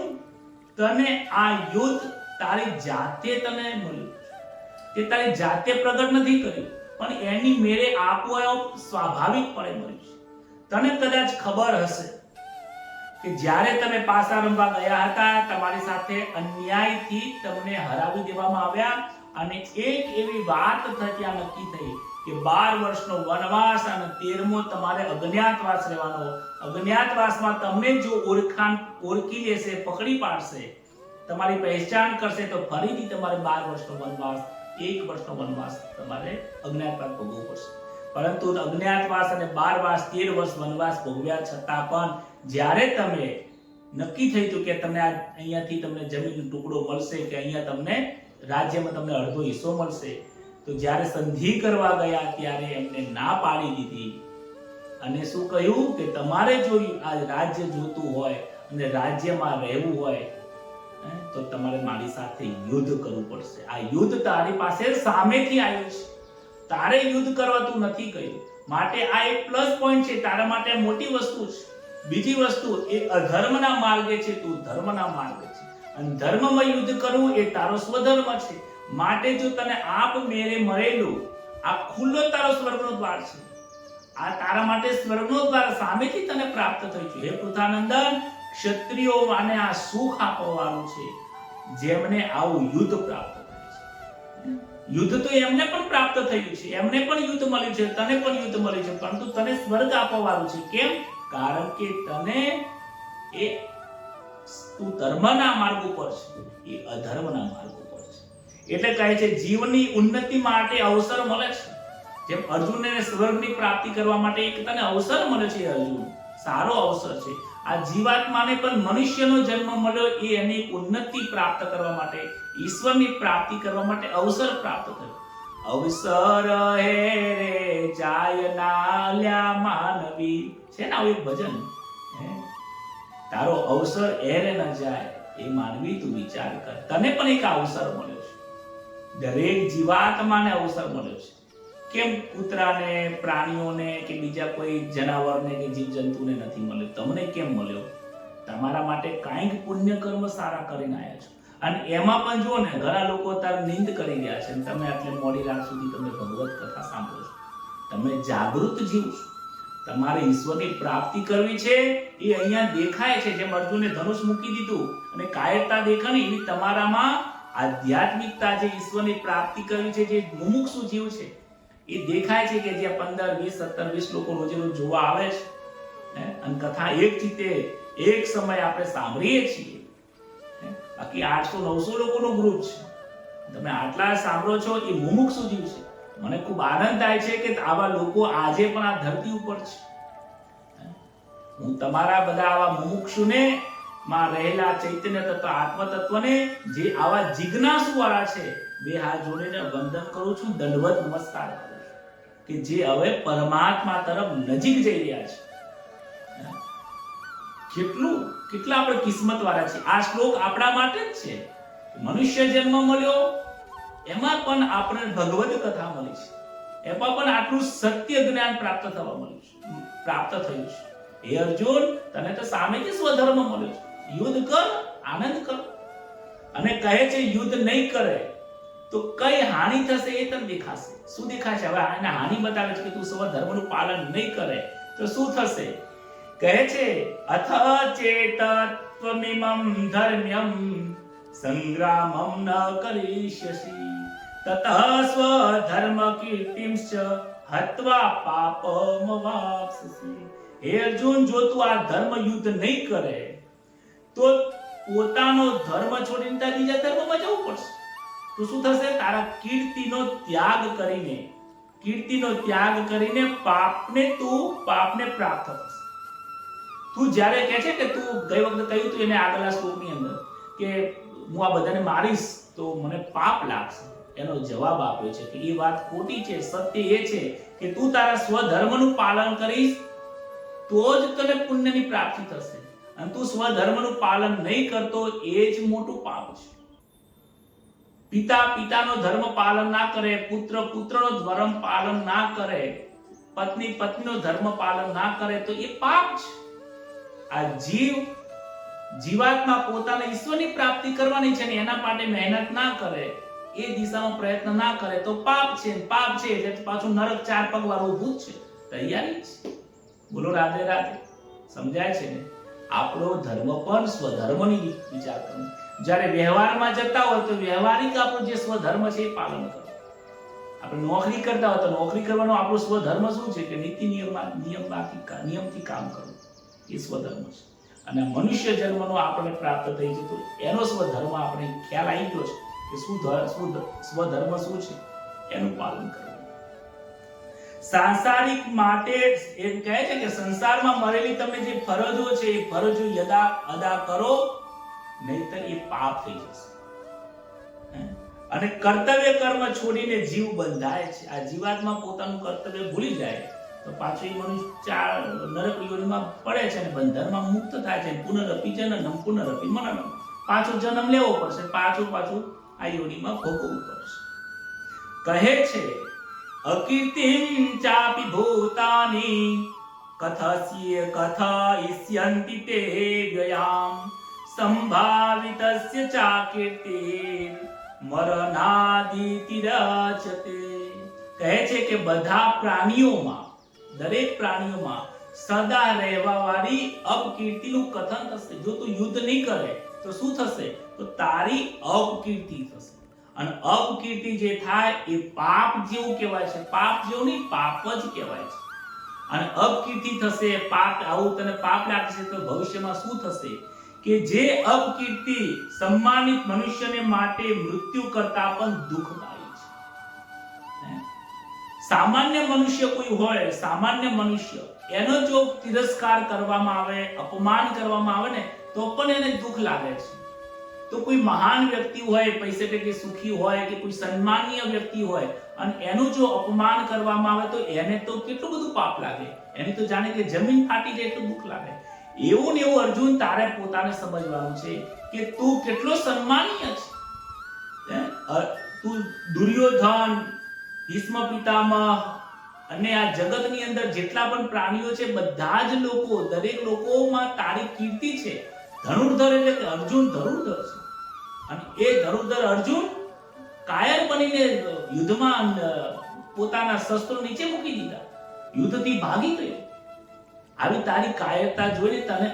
તને આ યુદ્ધ તારી જાતે તને મળ્યું, તે તારી જાતે પ્રગટ નથી કર્યું, પણ એની મેરે આપોઆપ સ્વાભાવિકપણે મળ્યું છે. તને કદાચ ખબર હશે કે જ્યારે તમે પાસા રમવા ગયા હતા, તમારી સાથે અન્યાયથી તમને હરાવી દેવામાં આવ્યા, અને એક એવી વાત ત્યાં નક્કી થઈ કે 12 વર્ષનો વનવાસ અને 13મો તમારે અજ્ઞાતવાસ રહેવાનો. અજ્ઞાતવાસમાં તમને જો ઓળખી લેશે, પકડી પાડશે, તમારી પહેચાન કરશે, તો ફરીથી તમારે 12 વર્ષનો વનવાસ, 1 વર્ષનો વનવાસ તમારે અજ્ઞાતવાસ ભોગવવો પડશે. પરંતુ અજ્ઞાતવાસ અને 12 વર્ષ 13 વર્ષ વનવાસ ભોગવ્યા છતાં પણ જ્યારે તમે નક્કી થઈ હતું કે તમને અહીંયાથી તમને જમીનનો ટુકડો મળશે, કે અહીંયા તમને રાજ્યમાં તમને અડધો હિસ્સો મળશે, તો જ્યારે સંધિ કરવા ગયા ત્યારે એમને ના પાડી દીધી અને શું કહ્યું કે તમારે જો આ રાજ્ય જોતું હોય અને રાજ્યમાં રહેવું હોય તો તમારે મારી સાથે યુદ્ધ કરવું પડશે. આ યુદ્ધ તારી પાસે સામેથી આવ્યું છે, તારે યુદ્ધ કરવા તું નથી કહ્યું. માટે આ એક પ્લસ પોઈન્ટ છે, તારા માટે મોટી વસ્તુ છે. બીજી વસ્તુ એ અધર્મના માર્ગે છે, તું ધર્મના માર્ગે છે, અને ધર્મમાં યુદ્ધ કરવું એ તારો સ્વધર્મ છે. માટે જો તને આપ મેરે મળેલું આ ખુલ્લો તારો સ્વર્ગનો દ્વાર છે, આ તારા માટે સ્વર્ગનો દ્વાર સામેથી તને પ્રાપ્ત થયું છે. હે પૃથાનંદન, ક્ષત્રિયો આને આ સુખ આપવાનું છે જેમને આવું યુદ્ધ પ્રાપ્ત થાય છે. યુદ્ધ તો એમને પણ પ્રાપ્ત થયું છે, એમને પણ યુદ્ધ મળ્યું છે, તને પણ યુદ્ધ મળ્યું છે, પરંતુ તને સ્વર્ગ આપવાનું છે. કેમ? કારણ કે તને એ તું ધર્મના માર્ગ ઉપર છે, એ અધર્મના માર્ગ ઉપર છે. એટલે કહે છે જીવનની ઉન્નતિ માટે અવસર મળે છે. જેમ અર્જુનને સ્વર્ગની પ્રાપ્તિ કરવા માટે એક તને અવસર મળે છે. અર્જુન, સારો અવસર છે. આ જીવાત્માને પણ મનુષ્યનો જન્મ મળ્યો એ એની ઉન્નતિ પ્રાપ્ત કરવા માટે, ઈશ્વરની પ્રાપ્તિ કરવા માટે અવસર પ્રાપ્ત થયો. અવસર હે રે જાય નાલ્યા માનવી છે ને આવું એક ભજન, તારો અવસર એરે ન જાય એ માનવી તું વિચાર કર. તને પણ એક અવસર મળ્યો છે, દરેક જીવાત્માને અવસર મળ્યો છે. કેમ કૂતરાને, પ્રાણીઓને કે બીજા કોઈ જનાવરને કે જીવજંતુને નથી મળ્યો, તમને કેમ મળ્યો? તમારા માટે કાંઈક પુણ્ય કર્મ સારા કરીને આવ્યા છો. અને એમાં પણ જુઓ ને, ઘણા લોકો તાર નિંદ કરી રહ્યા છે, તમે આટલે મોડી રાત સુધી તમે ભગવત કથા સાંભળો છો. તમે જાગૃત જીવ છો, તમારે ઈશ્વરની પ્રાપ્તિ કરવી છે. એ અહીંયા દેખાય છે, જેમ અર્જુને ધનુષ મૂકી દીધું અને કાયરતા દેખાણી, એવી તમારામાં આધ્યાત્મિકતા, જે ઈશ્વરની પ્રાપ્તિ કરવી છે, જે મુમુક્ષુ જીવ છે, એ દેખાય છે કે જે 15, 20, 17, 20 લોકો રોજે રોજ જોવા આવે છે અને કથા એક ચિત્તે એક સમય આપણે સાંભળીએ છીએ. બાકી 800-900 લોકોનો ગ્રુપ છે, તમે આટલા સાંભળો છો, એ મુમુક્ષુ જીવ છે. મને ખૂબ આનંદ થાય છે કે આવા લોકો આજે પણ આ ધરતી ઉપર છે. હું તમારા બધા આવા મુમુક્ષુને, માં રહેલા ચૈતન્ય તત્વ, આત્મ તત્વને, જે આવા જિજ્ઞાસુ વાળા છે, બે હાથ જોડીને વંદન કરું છું, દંડવત નમસ્કાર કરું છું, કે જે હવે પરમાત્મા તરફ નજીક જઈ રહ્યા છે. કેટલા આપણે કિસ્મત વાળા છે. આ શ્લોક આપણા માટે જ છે. મનુષ્ય જન્મ મળ્યો, એમાં પણ આપણે ભગવદ કથા મળી છે, એમાં પણ આટલું સત્ય જ્ઞાન પ્રાપ્ત થવા મળ્યું છે, પ્રાપ્ત થયું છે. હે અર્જુન, તને તો સામેથી સ્વધર્મ મળ્યો છે, યુદ્ધ કર, આનંદ કર. અને કહે છે યુદ્ધ નહીં કરે તો કઈ હાનિ થશે એ તને દેખાશે. શું દેખાશે? હવે આને હાનિ બતાવે છે કે તું સ્વધર્મનું પાલન નહીં કરે તો શું થશે? કહે છે અથ ચેતત્વમિમં ધર્મ્યં સંગ્રામં ન કરીષ્યસી તતઃ સ્વધર્મ કીર્તિંશ્ચ હત્વા પાપમવાપ્સ્યસી. હે અર્જુન, જો તું આ ધર્મ યુદ્ધ નહીં કરે તો પોતાનો ધર્મ છોડીને તારે બીજા ધર્મમાં જવું પડશે. તો શું થશે? તારા કીર્તિનો ત્યાગ કરીને પાપને પ્રાપ્ત થશે. તું જ્યારે કહે છે કે તું ગઈ વખતે કહ્યું તું એને આગલા શ્લોકની અંદર કે હું આ બધાને મારીશ તો મને પાપ લાગશે, એનો જવાબ આપ્યો છે કે એ વાત ખોટી છે. સત્ય એ છે કે તું તારા સ્વધર્મનું પાલન કરીશ તો જ તને પુણ્યની પ્રાપ્તિ થશે, અને તું સ્વધર્મનું પાલન નહીં કરતો એ જ મોટું પાપ છે. પિતાનો ધર્મ પાલન ના કરે, પુત્રનો ધર્મ પાલન ના કરે, પત્નીનો ધર્મ પાલન ના કરે તો એ પાપ છે. આ જીવાત્મા પોતાને ઈશ્વરની પ્રાપ્તિ કરવાની છે ને એના માટે મહેનત ના કરે, એ દિશામાં પ્રયત્ન ના કરે તો પાપ છે. પાપ છે એટલે પાછું નરક 4 પગ વાળું ભૂત છે. તૈયારી છે. બોલો રાધે રાધે. સમજાય છે ને? આપણો ધર્મ પણ સ્વધર્મની વિચાર કરવો. જ્યારે વ્યવહારમાં જતા હોય તો વ્યવહારિક આપણો જે સ્વધર્મ છે એ પાલન કરો. આપણે નોકરી કરતા હોય તો નોકરી કરવાનો આપણો સ્વધર્મ શું છે કે નીતિ નિયમથી કામ કરવું, એ સ્વધર્મ છે. અને મનુષ્ય જન્મનો આપણને પ્રાપ્ત થઈ જતો એનો સ્વધર્મ આપણે ખ્યાલ આવી ગયો છે કે સ્વધર્મ શું છે, એનું પાલન કરવું. સાંસારિક માટે એમ કહે છે કે સંસારમાં મળેલી તમને જે ફરજો છે એ ફરજો અદા કરો, નહીતર એ પાપ થઈ જશે. અને કર્તવ્ય કર્મ છોડીને જીવ બંધાય છે. આ જીવાત્મા પોતાનું કર્તવ્ય ભૂલી જાય તો પાછો એ મનુષ્ય નરક યોનિમાં પડે છે અને બંધનમાં મુક્ત થાય છે. પુનરપી જનનમ પુનરપી મરણમ. પાછો જન્મ લેવો પડશે, પાછું આ યોનિમાં ભોગવવું પડશે. કહે છે અકીર્તિં ચાપી ભૂતાની કથયિષ્યન્તિ તે વ્યયામ સંભાવિતસ્ય ચાકીર્તિર મરણાદિતિ રચતે. કહે છે કે બધા પ્રાણીઓમાં, દરેક પ્રાણીઓમાં સદા રહેવા વાળી અપકીર્તિનું કથન થશે. જો તું યુદ્ધ નહીં કરે તો શું થશે? તો તારી અપકીર્તિ થશે. અને અપકીર્તિ જે થાય એ પાપ જેવું કહેવાય છે. પાપ જેવું નહીં, પાપ જ કહેવાય છે. અને અપકીર્તિ થશે, પાપ, આવું તને પાપ લાગશે તો ભવિષ્યમાં શું થશે કે જે અપકીર્તિ સન્માનિત મનુષ્યને માટે મૃત્યુ કરતા પણ દુઃખદાયી છે. સામાન્ય મનુષ્ય કોઈ હોય, સામાન્ય મનુષ્ય, એનો જો તિરસ્કાર કરવામાં આવે, અપમાન કરવામાં આવે ને તો પણ એને દુઃખ લાગે છે. તો કોઈ મહાન વ્યક્તિ હોય, પૈસે ટકે સુખી હોય કે કોઈ સન્માનીય વ્યક્તિ હોય અને એનું જો અપમાન કરવામાં આવે તો એને તો કેટલું બધું પાપ લાગે, એની તો જાણે કે જમીન ફાટી જાય એટલું દુઃખ લાગે. એવું ને એવું અર્જુન તારે પોતાને સમજવાનું છે કે તું કેટલો સન્માનીય છે. તું દુર્યોધન, ભીષ્મ પિતામહ અને આ જગતની અંદર જેટલા પણ પ્રાણીઓ છે બધા જ લોકો, દરેક લોકોમાં તારી કીર્તિ છે. ધનુર્ધર એટલે કે અર્જુન ધનુર્ધર છે અને એ ધનુર્ધર અર્જુન કાયર બનીને યુદ્ધમાં પોતાના શસ્ત્રો નીચે મૂકી દીધા, યુદ્ધથી ભાગી ગયો. આવી તારી કાયરતા જોઈને તને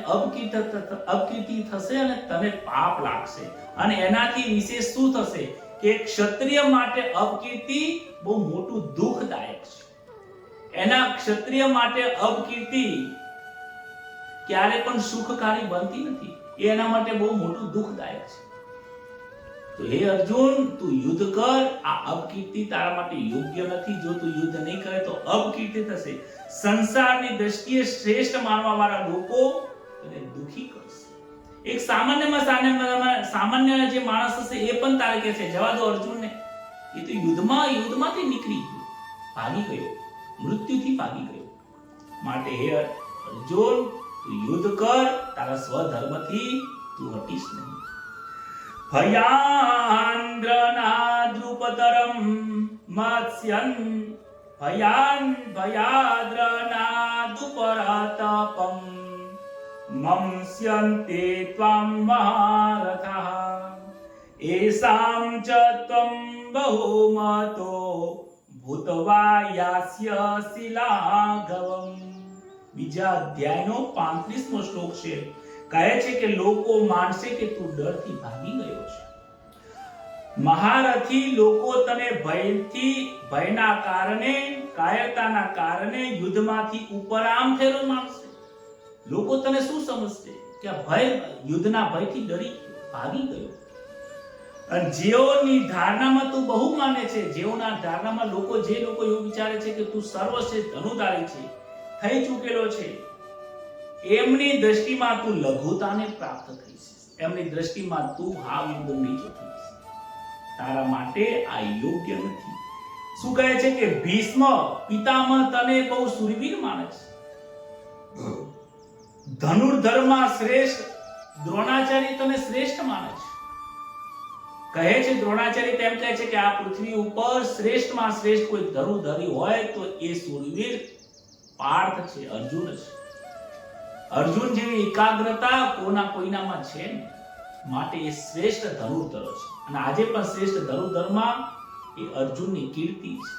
અપકીર્તિ થશે અને તને પાપ લાગશે. અને એનાથી વિશેષ શું થશે કે ક્ષત્રિય માટે અપકીર્તિ બહુ મોટું દુઃખદાયક છે. એના ક્ષત્રિય માટે અપકીર્તિ ક્યારે પણ સુખકારી બનતી નથી, એ એના માટે બહુ મોટું દુઃખદાયક છે. તો હે અર્જુન, તું યુદ્ધ કર. આ અપકીર્તિ તારા માટે યોગ્ય નથી. જો તું યુદ્ધ નહીં કરે તો અપકીર્તિ થશે. સંસારની દ્રષ્ટિએ શ્રેષ્ઠ માનવા વાળા લોકો તને દુખી કરશે. એક સામાન્ય જે માણસ હશે એ પણ તારે કહે છે જવા દો અર્જુનને, એ તો યુદ્ધમાંથી નીકળી ગયો, ભાગી ગયો, મૃત્યુથી ભાગી ગયો. માટે હે અર્જુન, તું યુદ્ધ કર, તારા સ્વધર્મથી તું હટીશ નહીં. ભયાદ્રુપતરમ મત્સ્યન ભયાદ્રનાદુપરતપમ મમ્સ્યન્તે ત્વામ મહારથઃ એસામ ચ ત્વમ બહુમતો ભૂતવા યાસ્ય શિલાઘવમ. બીજા અધ્યાયનો 35મો શ્લોક છે. કહે છે કે લોકો માનશે કે તું ડરથી ભાગી ગયો છે. મહારથી લોકો તને ભયના કારણે, કાયરતાના કારણે યુદ્ધમાંથી ઉપરામ થયેલો માનશે. લોકો તને શું સમજશે કે યુદ્ધના ભયથી ડરી ભાગી ગયો. અને જેઓની ધારણામાં તું બહુ માને છે, જેઓના ધારણામાં જે લોકો એવું વિચારે છે કે તું સર્વશ્રેષ્ઠ ધનુધારી છે, થઈ ચૂકેલો છે, એમની દ્રષ્ટિમાં તું લઘુતાને પ્રાપ્ત થઈશ. એમની દ્રષ્ટિમાં તું હાવ એકદમ નીચો થઈશ. તારા માટે આ યોગ્ય નથી. શું કહે છે કે ભીષ્મ પિતામહ તને બહુ સુરવીર માને છે, ધનુર્ધરમાં શ્રેષ્ઠ દ્રોણાચાર્ય તને શ્રેષ્ઠ માને છે. કહે છે દ્રોણાચાર્ય તેમ કહે છે કે આ પૃથ્વી ઉપર શ્રેષ્ઠમાં શ્રેષ્ઠ કોઈ ધનુર્ધરી હોય તો એ સુરવીર પાર્થ છે, અર્જુન છે. અર્જુન જેવી એકાગ્રતા કોઈનામાં છે ને, માટે એ શ્રેષ્ઠ ધનુર્ધર છે. અને આજે પણ શ્રેષ્ઠ ધનુર્ધરમાં એ અર્જુનની કીર્તિ છે.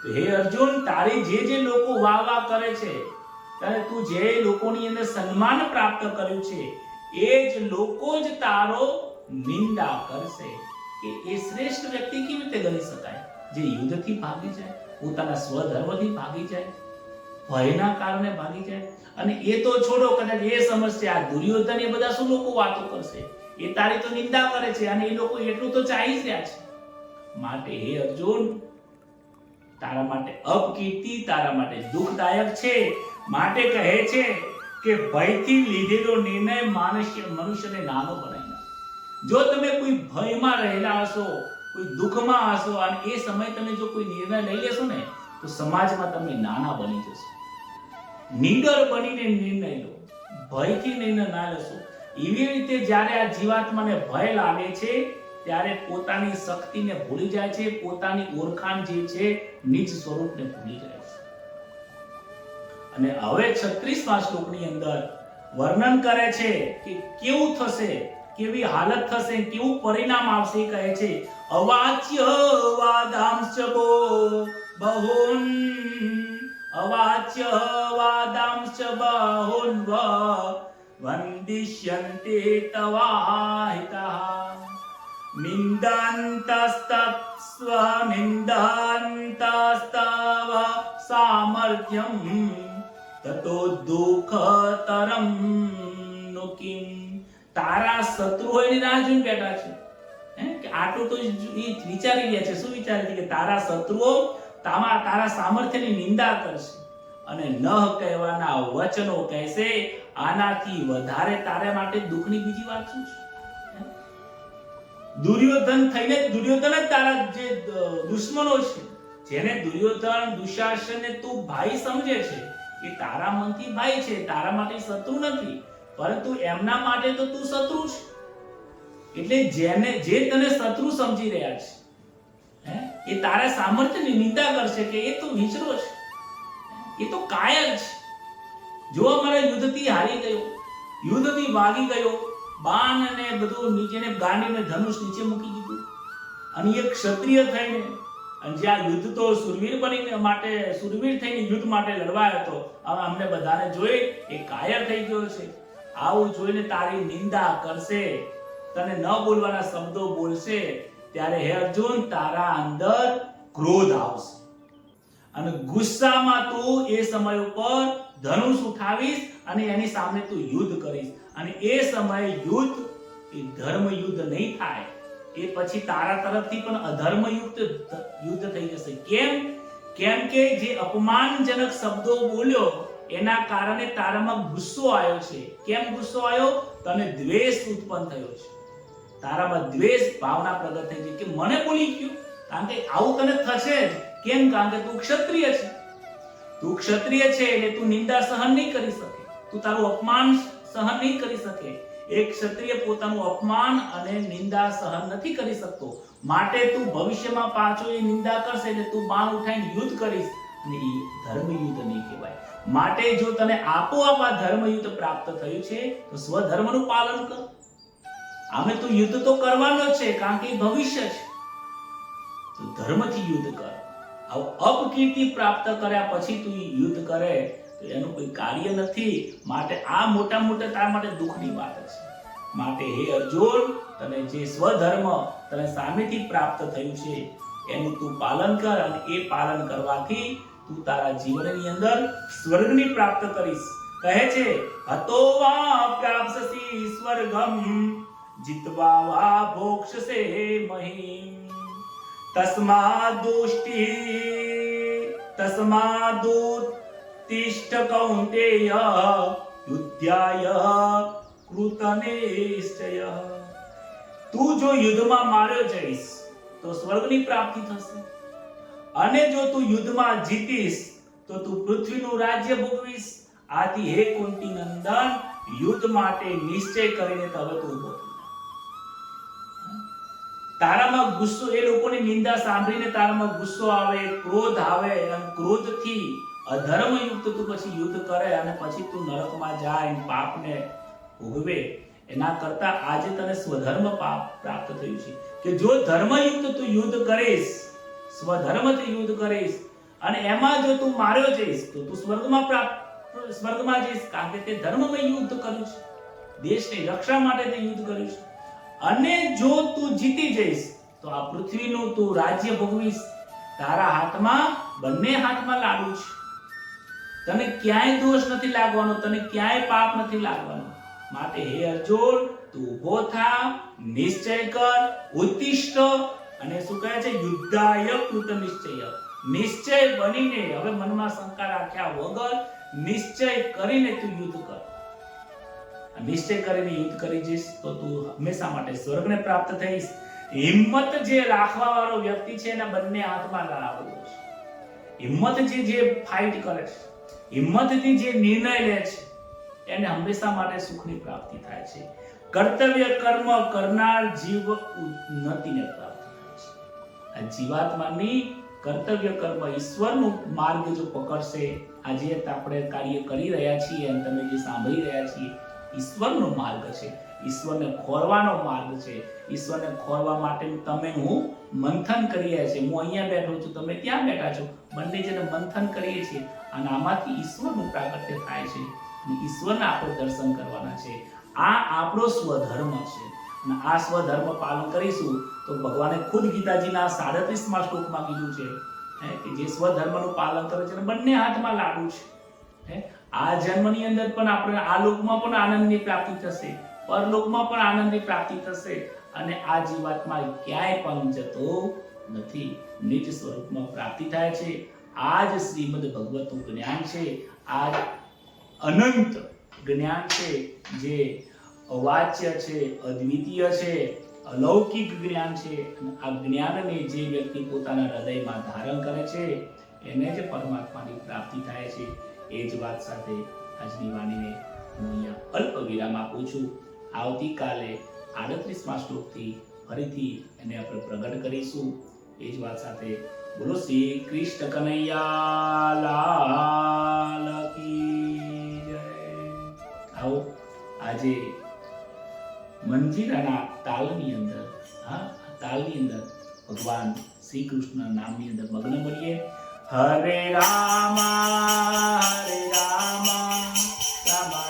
તો હે અર્જુન, તારી જે લોકો વાહ કરે છે, ત્યારે તું જે લોકોની અંદર સન્માન પ્રાપ્ત કર્યું છે, એ જ લોકો જ તારો નિંદા કરશે કે એ શ્રેષ્ઠ વ્યક્તિ કેવી રીતે ગણી શકાય, જે યુદ્ધથી ભાગી જાય, પોતાના સ્વધર્મથી ભાગી જાય, ભયના કારણે ભાગી જાય. અને એ તો છોડો, કદાચ એ સમજશે આ દુર્યોધન એ બધા શું લોકો વાતો કરશે, એ તારી તો નિંદા કરે છે અને એ લોકો એટલું તો ચાહી જ રહ્યા છે. માટે હે અર્જુન, તારા માટે અપકીર્તિ તારા માટે દુઃખદાયક છે. માટે કહે છે કે ભયથી લીધેલો નિર્ણય મનુષ્યને નાનો બનાવી નાખે. જો તમે કોઈ ભયમાં રહેલા હશો, કોઈ દુઃખમાં હશો અને એ સમય તમે જો કોઈ નિર્ણય લઈ લેશો ને તો સમાજમાં તમે નાના બની જશો. નીડર બનીને નિર્ણય લો, ભયથી નિર્ણય ના લેશો. એવી રીતે જ્યારે આ જીવાત્માને ભય લાગે છે ત્યારે પોતાની શક્તિને ભૂલી જાય છે, પોતાની ઓળખાણ જે છે નીચ સ્વરૂપને ભૂલી જાય છે. અને હવે 36મા શ્લોકની અંદર વર્ણન કરે છે કે કેવું થશે, કેવી હાલત થશે, કેવું પરિણામ આવશે. કહે છે અવાચ્ય વાદાંશ્ચ બહુન અવાચ્ય વાદાંશ્ચ બહુન વંદિષ્યન્તે તવાહિતઃ નિંદંતસ્તવ સામર્થ્યમ તતો દુઃખતરમ નો કિમ. તારા શત્રુઓ એની રાહ જોઈને બેઠા છે કે આટલું તો વિચારી રહ્યા છે. શું વિચારે છે કે તારા શત્રુઓ તારા સામર્થ્યની નિંદા કરશે અને ન કહેવાના વચનો કહેશે. આનાથી વધારે તારે માટે દુઃખની બીજી વાત શું છે? દુર્યોધન જ તારા જે દુશ્મનો છે જેને દુર્યોધન દુશાસન ને તું ભાઈ સમજે છે એ તારા મનથી ભાઈ છે, તારા માટે શત્રુ નથી, પરંતુ એમના માટે તો તું શત્રુ છે. એટલે જે તને શત્રુ સમજી રહ્યા છે એ તારા સામર્થ્યની નિંદા કરશે કે એ તો વિચરો છે, એ તો કાયર છે. જો અમારા યુદ્ધથી હારી ગયો, યુદ્ધથી ભાગી ગયો, બાણ અને બધું નીચેને ગાંડીને ધનુષ નીચે મૂકી દીધું, અને એક ક્ષત્રિય થઈને, અને જ્યાં યુદ્ધ તો સુરવીર બનીને માટે સુરવીર થઈને યુદ્ધ માટે લડવાયો હતો, હવે અમને બધાને જોઈ એ કાયર થઈ ગયો છે. આવું જોઈને તારી નિંદા કરશે, તને ન બોલવાના શબ્દો બોલશે, ત્યારે હે અર્જુન તારા અંદર ક્રોધ આવશે, અને ગુસ્સામાં તું એ સમય ઉપર ધનુષ ઉઠાવીશ અને એની સામે તું યુદ્ધ કરીશ. અને એ સમયે યુદ્ધ એ ધર્મ યુદ્ધ નહીં થાય, એ પછી તારા તરફથી પણ અધર્મ યુદ્ધ થઈ જશે. કેમ કે જે અપમાનજનક શબ્દો બોલ્યો એના કારણે તારામાં ગુસ્સો આવ્યો છે. કેમ ગુસ્સો આવ્યો? તને દ્વેષ ઉત્પન્ન થયો છે, તારામાં દ્વેષ ભાવના પ્રગટ થઈ છે કે મને બોલી ગયો. કારણ કે આવું તને થશે જ. કેમ? કારણ કે તું ક્ષત્રિય છે. તું ક્ષત્રિય છે એટલે તું નિંદા સહન નહીં કરી શકે, તું તારું અપમાન સહન નહીં કરી શકે. એક ક્ષત્રિય પોતાનું અપમાન અને નિંદા સહન નથી કરી શકતો, માટે તું ભવિષ્યમાં પાછો એ નિંદા કરશે એટલે તું બાણ ઉઠાઈને યુદ્ધ કરીશ, અને એ ધર્મ યુદ્ધ નહીં કહેવાય. માટે જો તને આપોઆપ આ ધર્મ યુદ્ધ પ્રાપ્ત થયું છે તો સ્વધર્મનું પાલન કર. આમે તું યુદ્ધ તો કરવાનો છે, કારણ કે ભવિષ્ય છે, તો ધર્મથી યુદ્ધ કર. અપકીર્તિ પ્રાપ્ત કર્યા પછી તું યુદ્ધ કરે તો એનું કોઈ કાર્ય નથી. માટે આ મોટા તારા માટે દુઃખની વાત છે. માટે હે અર્જુન, તને જે સ્વધર્મ તને સામેથી પ્રાપ્ત થયું છે એનું તું પાલન કર, અને એ પાલન કરવાથી તું તારા જીવનની અંદર સ્વર્ગની પ્રાપ્ત કરીશ. કહે છે હતો વા પ્રાપ્સસી સ્વર્ગમ જીતવા વા ભોક્ષસે મહિમ તસ્માદુત્તિષ્ઠ કૌન્તેય યુદ્ધાય કૃતનિશ્ચય. તું જો યુદ્ધમાં માર્યો જઈશ તો સ્વર્ગની પ્રાપ્તિ થશે, અને જો તું યુદ્ધમાં જીતીશ તો તું પૃથ્વીનું રાજ્ય ભોગવીશ. આથી હે કુંતી નંદન, યુદ્ધ માટે નિશ્ચય કરીને હવે તું ઉભો થઈ. તારામાં ગુસ્સો, એ લોકોની નિંદા સાંભળીને તારામાં ગુસ્સો આવે, ક્રોધ આવે, અને ક્રોધથી અધર્મયુક્ત તું પછી યુદ્ધ કરે, અને પછી તું નરકમાં જાય, પાપને ભોગવે. એના કરતા આજે તને સ્વધર્મ પ્રાપ્ત થયું છે કે જો ધર્મયુક્ત તું યુદ્ધ કરીશ, સ્વધર્મથી યુદ્ધ કરીશ, અને એમાં જો તું માર્યો જઈશ તો તું સ્વર્ગમાં જઈશ. કારણ કે તે ધર્મમય યુદ્ધ કર્યું છે, દેશની રક્ષા માટે તે યુદ્ધ કર્યું છે. અને જો તું જીતી જઈશ તો આ પૃથ્વીનું તું રાજ્ય ભોગવીશ. તારા હાથમાં, બંને હાથમાં લાડુ છે, તને ક્યાંય દોષ નથી લાગવાનો, તને ક્યાંય પાપ નથી લાગવાનો. માટે હે અર્જુન, તું ઊભો થા, નિશ્ચય કર, ઉત્તિષ્ઠ, અને શું કહે છે? યુદ્ધાય કૃત નિશ્ચય. નિશ્ચય બનીને, હવે મનમાં શંકા રાખ્યા વગર નિશ્ચય કરીને તું યુદ્ધ કર. નિશ્ચય કરીને યુદ્ધ કરી જઈશ તો તું હંમેશા માટે સ્વર્ગને પ્રાપ્ત થઈશ. હિંમત જે રાખવા વાળો વ્યક્તિ છે એના બંને હાથમાં લાડુ છે. હિંમત જે ફાઇટ કરે છે, હિંમતથી જે નિર્ણય લે છે, એને હંમેશા માટે સુખની પ્રાપ્તિ થાય છે. કર્તવ્ય કર્મ કરનાર જીવ ઉન્નતિને પ્રાપ્ત થાય છે. આ જીવાત્માની કર્તવ્ય કર્મ ઈશ્વરનો માર્ગ જો પકડશે, આજે આપણે કાર્ય કરી રહ્યા છીએ અને તમે જે સાંભળી રહ્યા છીએ, ઈશ્વરનો માર્ગ છે, ઈશ્વરને ખોરવાનો માર્ગ છે. ઈશ્વરને ખોરવા માટે તમે હું મંથન કરીએ છીએ. હું અહીંયા બેઠો છું, તમે ત્યાં બેઠા છો, બંને જણે મંથન કરીએ છીએ, અને આમાંથી ઈશ્વરનું પ્રાગટ્ય થાય છે, અને ઈશ્વરના આપણે દર્શન કરવાના છે. આ આપણો સ્વધર્મ છે, અને આ સ્વધર્મ પાલન કરીશું તો ભગવાને ખુદ ગીતાજીના 37મા શ્લોકમાં કીધું છે કે જે સ્વધર્મનું પાલન કરે છે બંને હાથમાં લાડુ છે. આ જન્મની અંદર પણ આપણે આ લોકમાં પણ આનંદની પ્રાપ્તિ થશે, પરલોકમાં પણ આનંદની પ્રાપ્તિ થશે, અને આ જીવાત્મા ક્યાંય પણ જતો નથી, નિજ સ્વરૂપમાં પ્રાપ્તિ થાય છે. આ જ શ્રીમદ ભગવતનું જ્ઞાન છે, આ અનંત જ્ઞાન છે, જે અવાચ્ય છે, અદ્વિતીય છે, અલૌકિક જ્ઞાન છે. આ જ્ઞાનને જે વ્યક્તિ પોતાના હૃદયમાં ધારણ કરે છે એને જ પરમાત્માની પ્રાપ્તિ થાય છે. એ જ વાત સાથે આજની વાણીને હું અહીંયા અલ્પ વિરામ આપું છું. આવતીકાલે 38મા શ્લોકથી ફરીથી એને આપણે પ્રગટ કરીશું. એ જ વાત સાથે બોલો શ્રી કૃષ્ણ કનૈયા લાલ કી જય. આવો આજે મંજીરાના તાલની અંદર ભગવાન શ્રી કૃષ્ણ નામની અંદર મગ્ન બનીએ. હરે રામ રામ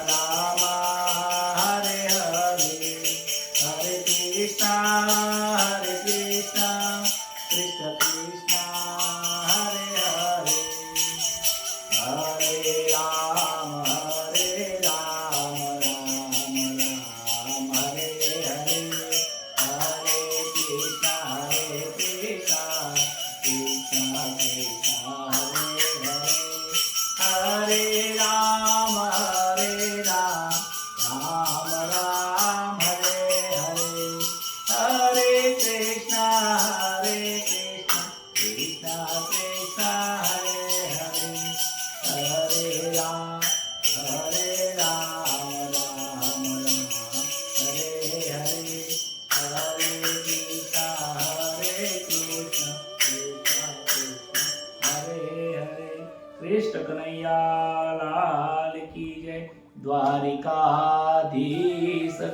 રામ હરે હરે, હરે કૃષ્ણ કૃષ્ણ કૃષ્ણ હરે હરે, હરે રામ રામ રામ હરે હરે, હરે કૃષ્ણ કૃષ્ણ કૃષ્ણ હરે રામ રામ રામ હરે હરે, હરે કૃષ્ણ કૃષ્ણ કૃષ્ણ હરે હરે, હરે રામ રામ રામ હરે હરે, હરે કૃષ્ણ હરે હરે. કૃષ્ણ કનૈયા લાલ કી જય. દ્વારિકાધીશ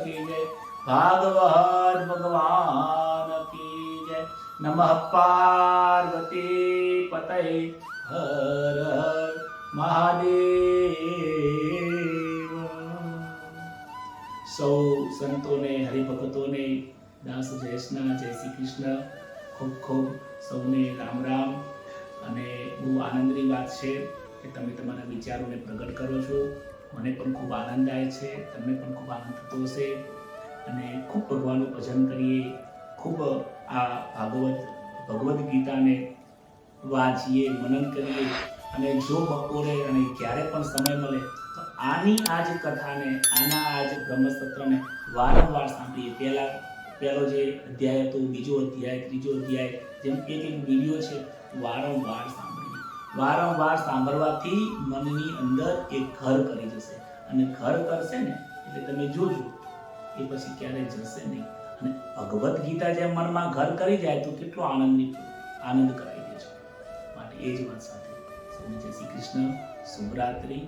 કી જય. ભાગવત ભગવાન કી જય. નમઃ પાર્વતી પતય. હર હર મહાદેવ. સૌ સંતોને, હરિભક્તોને, દાસ જયેશના જય શ્રી કૃષ્ણ. ખૂબ ખૂબ સૌને રામ રામ. અને બહુ આનંદની વાત છે કે તમે તમારા વિચારોને પ્રગટ કરો છો. મને પણ ખૂબ આનંદ આવે છે, તમને પણ ખૂબ આનંદ થતો હશે. અને ખૂબ ભગવાનનું ભજન કરીએ, ખૂબ આ ભગવદ્ ગીતાને વાંચીએ, મનન કરીએ. અને જો બપોરે અને ક્યારે પણ સમય મળે તો આની આ જ કથાને, આના આ જ બ્રહ્મસત્રને વારંવાર સાંભળીએ. પહેલો જે અધ્યાય હતો, બીજો અધ્યાય, ત્રીજો અધ્યાય, જેમ એક વિડીયો છે, વારંવાર સાંભળીએ. વારંવાર સાંભળવાથી મનની અંદર એક ઘર કરી જશે. અને ઘર કરશે ને એટલે તમે જોજો એ પછી ક્યારે જશે નહીં. અને ભગવદ્ ગીતા જેમ મનમાં ઘર કરી જાય તો કેટલો આનંદ કરાવી દે છે. માટે એ જ વાત સાથે સૌને જય શ્રી કૃષ્ણ. શુભરાત્રિ.